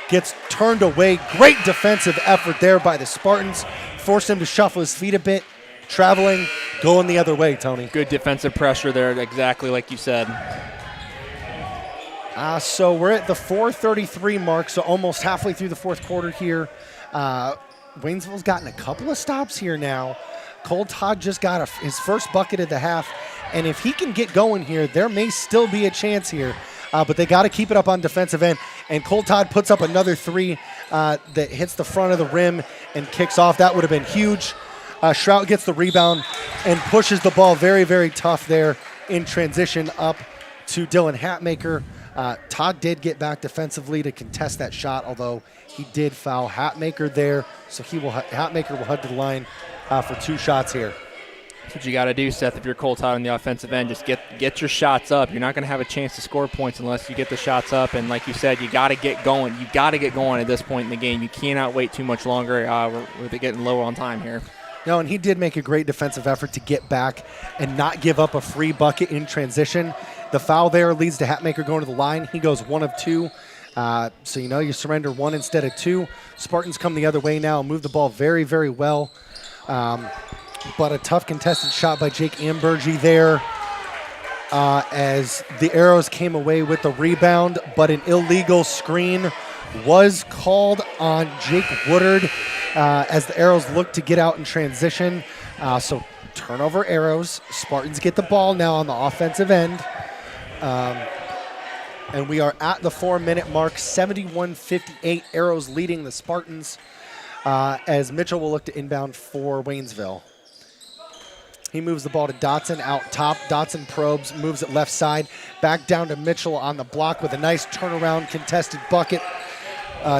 gets turned away. Great defensive effort there by the Spartans. Forced him to shuffle his feet a bit. Traveling, going the other way, Tony. Good defensive pressure there, exactly like you said. So we're at the 4:33 mark, so almost halfway through the fourth quarter here. Waynesville's gotten a couple of stops here now. Cole Todd just got his first bucket of the half, and if he can get going here, there may still be a chance here. But they got to keep it up on defensive end, and Cole Todd puts up another three that hits the front of the rim and kicks off. That would have been huge. Shrout gets the rebound and pushes the ball very, very tough there in transition up to Dylan Hatmaker. Todd did get back defensively to contest that shot, although he did foul Hatmaker there. So Hatmaker will head to the line for two shots here. That's what you got to do, Seth, if you're Cole Todd on the offensive end. Just get your shots up. You're not going to have a chance to score points unless you get the shots up. And like you said, you got to get going. You got to get going at this point in the game. You cannot wait too much longer. We're getting low on time here. No, and he did make a great defensive effort to get back and not give up a free bucket in transition. The foul there leads to Hatmaker going to the line. He goes 1 of 2. So, you surrender 1 instead of 2. Spartans come the other way now and move the ball very, very well. But a tough contested shot by Jake Ambergy there as the Arrows came away with the rebound, but an illegal screen was called on Jake Woodard as the Arrows look to get out in transition. So turnover Arrows. Spartans get the ball now on the offensive end. And we are at the 4-minute mark, 71-58. Arrows leading the Spartans as Mitchell will look to inbound for Waynesville. He moves the ball to Dotson out top. Dotson probes, moves it left side. Back down to Mitchell on the block with a nice turnaround contested bucket.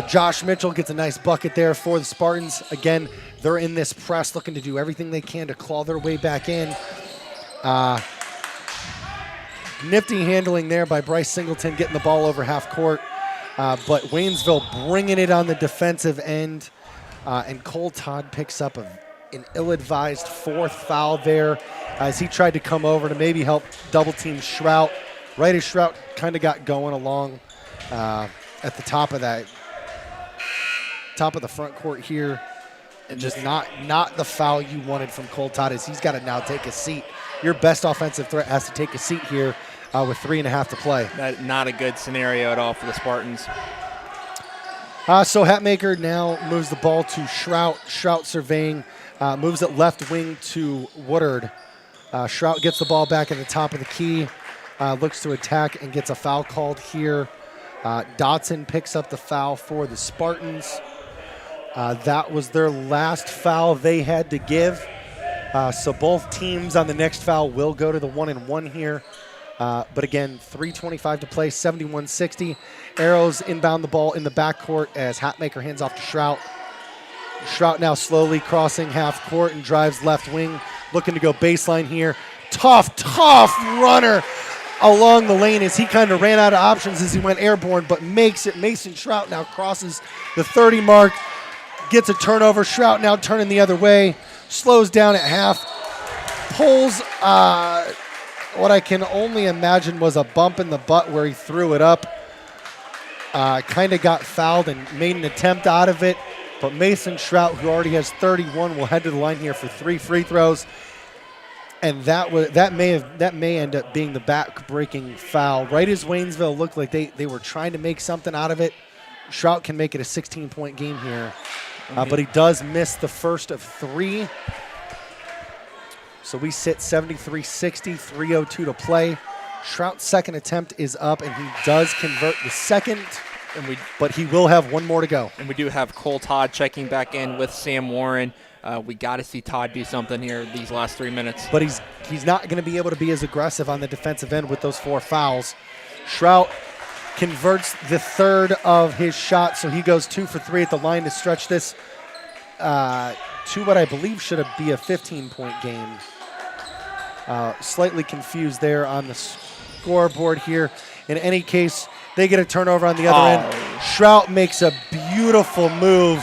Josh Mitchell gets a nice bucket there for the Spartans. Again, they're in this press looking to do everything they can to claw their way back in. Nifty handling there by Bryce Singleton getting the ball over half court. But Waynesville bringing it on the defensive end. And Cole Todd picks up an ill-advised 4th foul there as he tried to come over to maybe help double-team Shrout. Right as Shrout kind of got going along at the top of the front court here. And just not the foul you wanted from Cole Todd as he's got to now take a seat. Your best offensive threat has to take a seat here with 3.5 to play. Not a good scenario at all for the Spartans. So Hatmaker now moves the ball to Shrout. Shrout surveying, moves it left wing to Woodard. Shrout gets the ball back at the top of the key, looks to attack and gets a foul called here. Dotson picks up the foul for the Spartans. That was their last foul they had to give. So both teams on the next foul will go to the 1-and-1 here. But again, 3:25 to play, 71-60. Arrows inbound the ball in the backcourt as Hatmaker hands off to Shrout. Shrout now slowly crossing half court and drives left wing, looking to go baseline here. Tough runner along the lane as he kind of ran out of options as he went airborne, but makes it. Mason Shrout now crosses the 30 mark, gets a turnover. Shrout now turning the other way, slows down at half, pulls what I can only imagine was a bump in the butt where he threw it up. Kind of got fouled and made an attempt out of it. But Mason Shrout, who already has 31, will head to the line here for 3 free throws. And that may end up being the back-breaking foul. Right as Waynesville looked like they were trying to make something out of it, Shrout can make it a 16-point game here. But he does miss the first of 3. So we sit 73-60, 3:02 to play. Shrout's second attempt is up, and he does convert the second, but he will have one more to go. And we do have Cole Todd checking back in with Sam Warren. We got to see Todd do something here these last 3 minutes. But he's not going to be able to be as aggressive on the defensive end with those 4 fouls. Shrout converts the third of his shots, so he goes 2 for 3 at the line to stretch this to what I believe should be a 15-point game. Slightly confused there on the scoreboard here. In any case, they get a turnover on the other end. Shrout makes a beautiful move,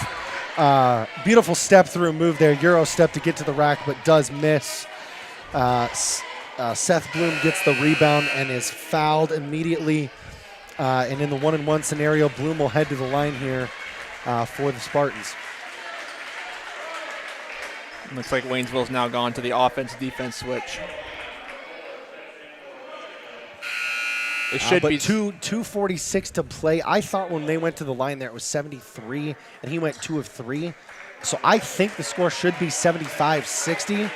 beautiful step-through move there, Euro step to get to the rack, but does miss. Seth Bloom gets the rebound and is fouled immediately. And in the 1-and-1 scenario, Bloom will head to the line here for the Spartans. Looks like Waynesville's now gone to the offense-defense switch. It should be 2:46 to play. I thought when they went to the line there it was 73, and he went 2 of 3. So I think the score should be 75-60,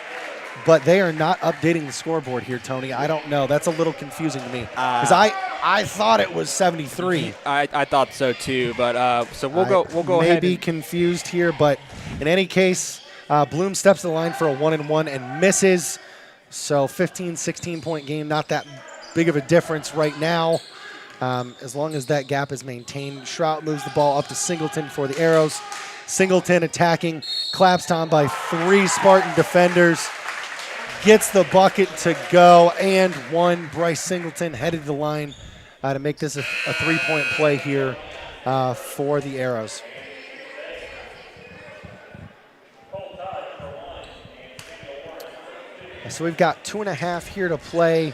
but they are not updating the scoreboard here, Tony. I don't know. That's a little confusing to me because I thought it was 73. I thought so too, but so we'll go ahead. Maybe confused here, but in any case, Bloom steps to the line for a 1-and-1 and misses. So 15, 16-point game, not that big of a difference right now, as long as that gap is maintained. Shrout moves the ball up to Singleton for the Arrows. Singleton attacking, clapped on by 3 Spartan defenders. Gets the bucket to go, and one. Bryce Singleton headed to the line to make this a 3-point play here for the Arrows. So we've got 2.5 here to play.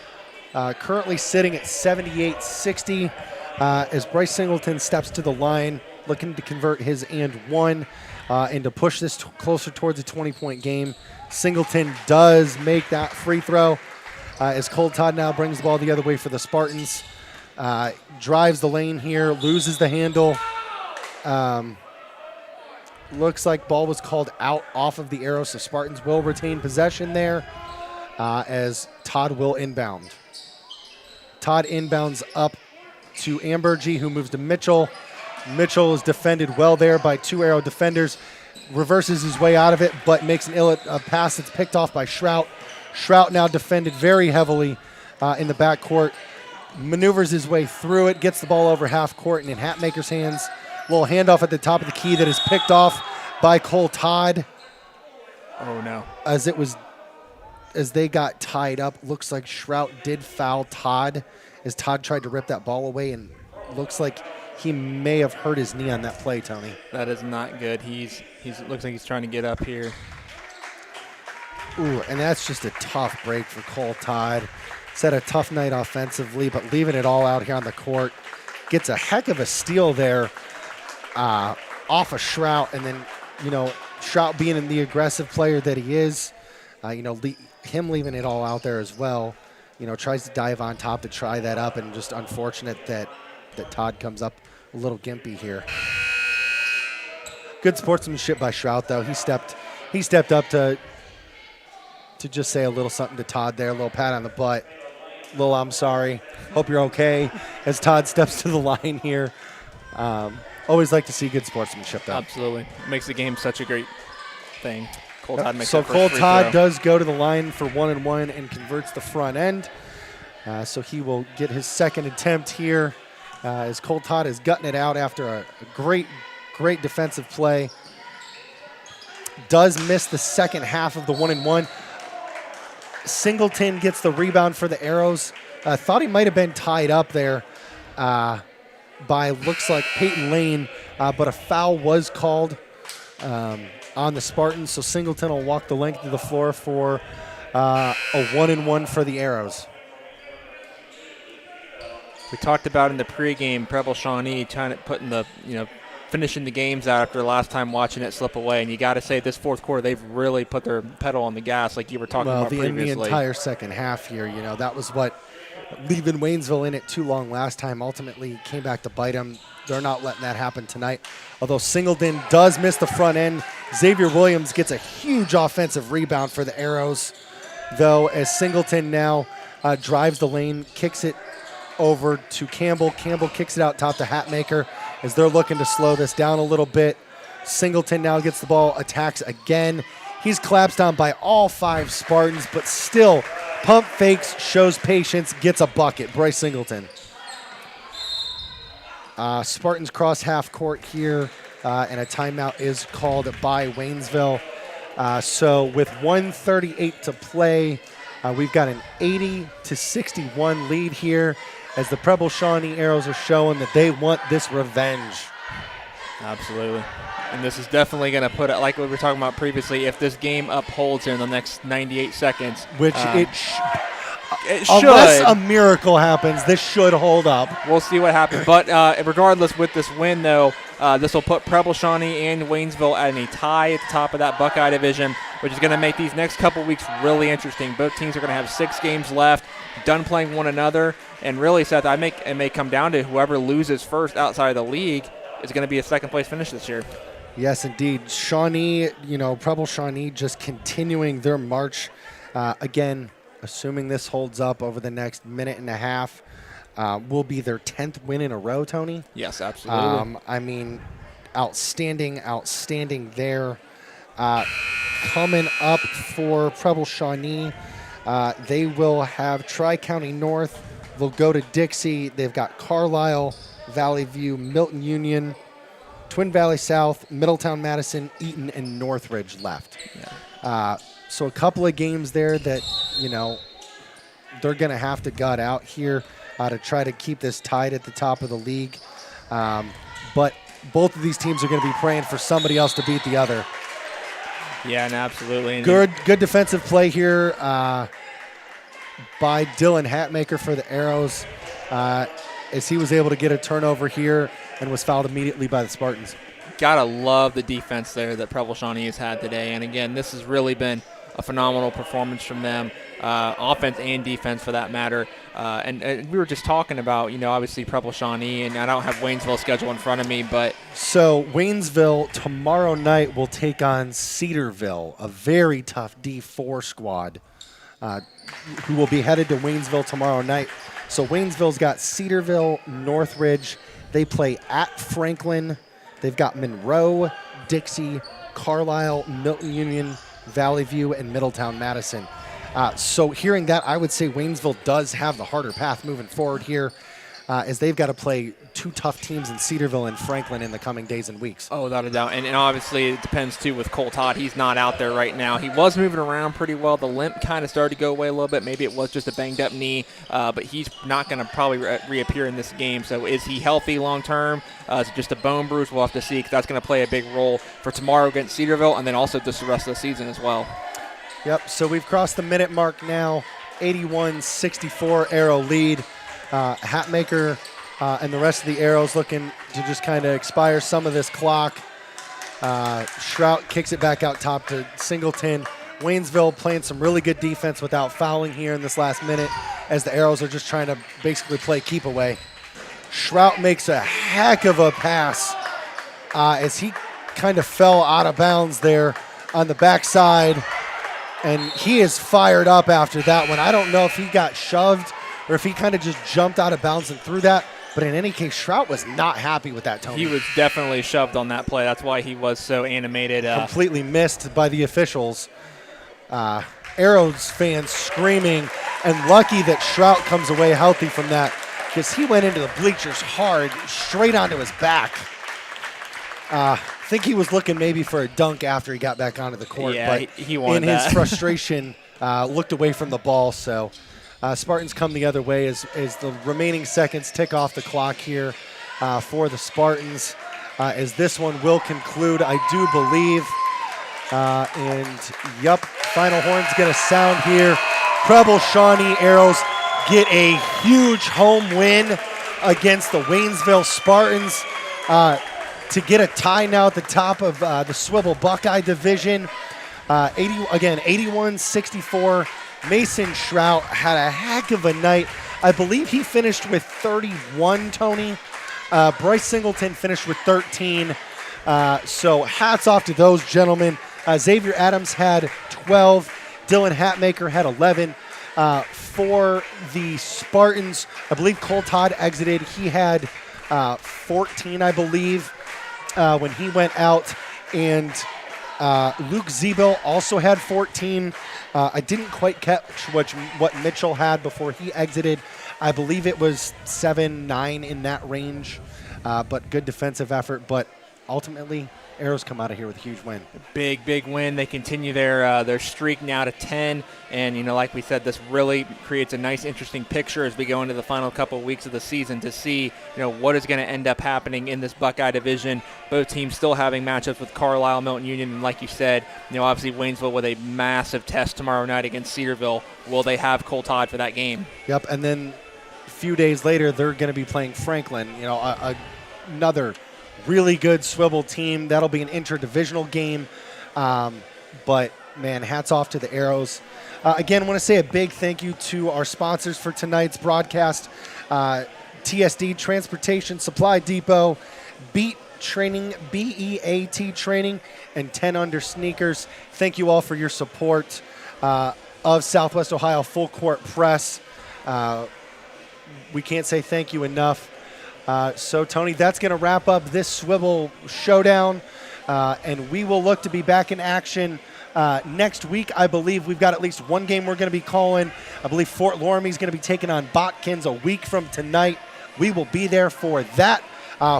Currently sitting at 78-60 as Bryce Singleton steps to the line, looking to convert his and one and to push this closer towards a 20-point game. Singleton does make that free throw as Cole Todd now brings the ball the other way for the Spartans. Drives the lane here, loses the handle. Looks like ball was called out off of the Arrows, so Spartans will retain possession there as Todd will inbound. Todd inbounds up to Ambergy, who moves to Mitchell. Mitchell is defended well there by 2 Arrow defenders. Reverses his way out of it, but makes a pass that's picked off by Shrout. Shrout now defended very heavily in the backcourt. Maneuvers his way through it, gets the ball over half court and in Hatmaker's hands. Little handoff at the top of the key that is picked off by Cole Todd. Oh, no. As they got tied up, looks like Shrout did foul Todd as Todd tried to rip that ball away, and looks like he may have hurt his knee on that play, Tony. That is not good. Looks like he's trying to get up here. Ooh, and that's just a tough break for Cole Todd. He's had a tough night offensively, but leaving it all out here on the court. Gets a heck of a steal there off of Shrout, and then, Shrout being the aggressive player that he is, him leaving it all out there as well, tries to dive on top to try that up, and just unfortunate that Todd comes up a little gimpy here. Good sportsmanship by Shrout, though. He stepped up to just say a little something to Todd there, a little pat on the butt, a little I'm sorry, hope you're okay, as Todd steps to the line here. Always like to see good sportsmanship, though. Absolutely. Makes the game such a great thing. Cole Todd makes so that Cole first Todd free throw. does go to the line for 1-and-1 and converts the front end. So he will get his second attempt here as Cole Todd is gutting it out after a great defensive play. Does miss the second half of the 1-and-1. Singleton gets the rebound for the Arrows. Thought he might have been tied up there by, looks like, Peyton Lane, but a foul was called on the Spartans, so Singleton will walk the length of the floor for a 1-and-1 for the Arrows. We talked about in the pregame, Preble Shawnee putting the, finishing the games out after last time watching it slip away, and you got to say this fourth quarter they've really put their pedal on the gas, like you were talking about previously. The entire second half here, that was what leaving Waynesville in it too long last time ultimately came back to bite them. They're not letting that happen tonight. Although Singleton does miss the front end, Xavier Williams gets a huge offensive rebound for the Arrows. though, as Singleton now drives the lane, kicks it over to Campbell. Campbell kicks it out top to Hatmaker as they're looking to slow this down a little bit. Singleton now gets the ball, attacks again. He's collapsed on by all 5 Spartans, but still pump fakes, shows patience, gets a bucket. Bryce Singleton. Spartans cross half court here, and a timeout is called by Waynesville. So with 1:38 to play, we've got an 80-61 lead here as the Preble Shawnee Arrows are showing that they want this revenge. Absolutely. And this is definitely going to put it, like we were talking about previously, if this game upholds here in the next 98 seconds. Which it should. Unless a miracle happens, this should hold up. We'll see what happens. But regardless, with this win, though, this will put Preble Shawnee and Waynesville at a tie at the top of that Buckeye division, which is going to make these next couple weeks really interesting. Both teams are going to have 6 games left, done playing one another. And really, Seth, it may come down to whoever loses first outside of the league is going to be a second-place finish this year. Yes, indeed. Shawnee, Preble Shawnee just continuing their march. Again, assuming this holds up over the next minute and a half, will be their 10th win in a row, Tony. Yes, absolutely. Outstanding there. Coming up for Preble Shawnee, they will have Tri-County North. They'll go to Dixie. They've got Carlisle, Valley View, Milton Union, Twin Valley South, Middletown Madison, Eaton, and Northridge left. Yeah. So a couple of games there that, they're going to have to gut out here to try to keep this tied at the top of the league. But both of these teams are going to be praying for somebody else to beat the other. Yeah, and absolutely. Good defensive play here by Dylan Hatmaker for the Arrows as he was able to get a turnover here and was fouled immediately by the Spartans. Gotta love the defense there that Preble Shawnee has had today. And again, this has really been a phenomenal performance from them, offense and defense for that matter. And we were just talking about, obviously Preble Shawnee, and I don't have Waynesville's schedule in front of me, but. So Waynesville tomorrow night will take on Cedarville, a very tough D4 squad who will be headed to Waynesville tomorrow night. So Waynesville's got Cedarville, Northridge. They play at Franklin. They've got Monroe, Dixie, Carlisle, Milton Union, Valley View, and Middletown Madison. So hearing that, I would say Waynesville does have the harder path moving forward here as they've got to play 2 tough teams in Cedarville and Franklin in the coming days and weeks. Oh, without a doubt. And obviously it depends, too, with Cole Todd. He's not out there right now. He was moving around pretty well. The limp kind of started to go away a little bit. Maybe it was just a banged-up knee, but he's not going to probably reappear in this game. So is he healthy long-term? Is it just a bone bruise? We'll have to see, because that's going to play a big role for tomorrow against Cedarville and then also just the rest of the season as well. Yep, so we've crossed the minute mark now. 81-64 Arrow lead. Hatmaker and the rest of the Arrows looking to just kind of expire some of this clock. Shrout kicks it back out top to Singleton. Waynesville playing some really good defense without fouling here in this last minute as the Arrows are just trying to basically play keep away. Shrout makes a heck of a pass as he kind of fell out of bounds there on the backside. And he is fired up after that one. I don't know if he got shoved or if he kind of just jumped out of bounds and threw that. But in any case, Shrout was not happy with that, Tony. He was definitely shoved on that play. That's why he was so animated. Completely missed by the officials. Arrows fans screaming, and lucky that Shrout comes away healthy from that because he went into the bleachers hard, straight onto his back. I think he was looking maybe for a dunk after he got back onto the court. Yeah, but he wanted in his frustration, looked away from the ball. So Spartans come the other way as the remaining seconds tick off the clock here for the Spartans. As this one will conclude, I do believe. And yup, final horn's going to sound here. Preble Shawnee Arrows get a huge home win against the Waynesville Spartans to get a tie now at the top of the Swivel Buckeye division. 81-64. Mason Shrout had a heck of a night. I believe he finished with 31, Tony. Bryce Singleton finished with 13. So hats off to those gentlemen. Xavier Adams had 12. Dylan Hatmaker had 11. For the Spartans, I believe Cole Todd exited. He had 14, I believe, when he went out. And Luke Zebil also had 14. I didn't quite catch what Mitchell had before he exited. I believe it was 7, 9 in that range, but good defensive effort. But ultimately, Arrows come out of here with a huge win. Big win. They continue their streak now to 10. And, like we said, this really creates a nice, interesting picture as we go into the final couple of weeks of the season to see, what is going to end up happening in this Buckeye division. Both teams still having matchups with Carlisle, Milton Union, and like you said, obviously Waynesville with a massive test tomorrow night against Cedarville. Will they have Cole Todd for that game? Yep, and then a few days later, they're going to be playing Franklin, another really good swivel team. That'll be an interdivisional game. But, man, hats off to the Arrows. Again, I want to say a big thank you to our sponsors for tonight's broadcast, TSD, Transportation Supply Depot, Beat Training, BEAT Training, and 10 Under Sneakers. Thank you all for your support of Southwest Ohio Full Court Press. We can't say thank you enough. So, Tony, that's going to wrap up this Swivel Showdown, and we will look to be back in action next week. I believe we've got at least one game we're going to be calling. I believe Fort Loramie is going to be taking on Botkins a week from tonight. We will be there for that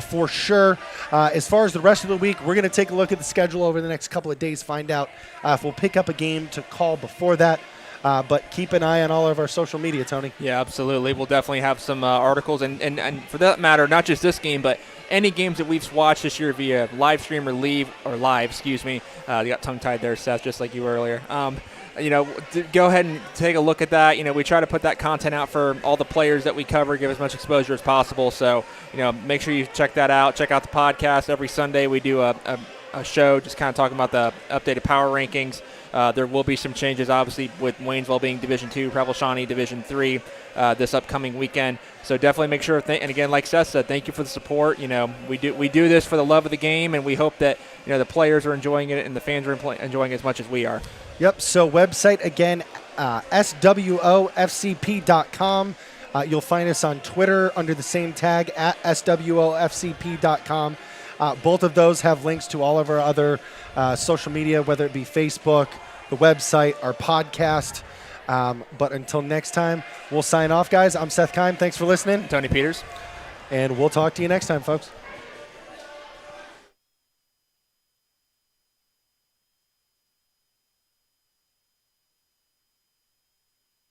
for sure. As far as the rest of the week, we're going to take a look at the schedule over the next couple of days, find out if we'll pick up a game to call before that. But keep an eye on all of our social media, Tony. Yeah, absolutely. We'll definitely have some articles, and for that matter, not just this game, but any games that we've watched this year via live stream or live, excuse me. You got tongue-tied there, Seth, just like you earlier. Go ahead and take a look at that. We try to put that content out for all the players that we cover, give as much exposure as possible. So, make sure you check that out. Check out the podcast. Every Sunday we do a show just kind of talking about the updated power rankings. There will be some changes, obviously, with Waynesville being Division II, Preble Shawnee Division III this upcoming weekend. So definitely make sure. And again, like Seth said, thank you for the support. We do this for the love of the game, and we hope that the players are enjoying it and the fans are enjoying it as much as we are. Yep. So website again, SWOFCP.com. You'll find us on Twitter under the same tag at SWOFCP.com. Both of those have links to all of our other social media, whether it be Facebook, the website, our podcast. But until next time, we'll sign off, guys. I'm Seth Keim. Thanks for listening. Tony Peters. And we'll talk to you next time, folks.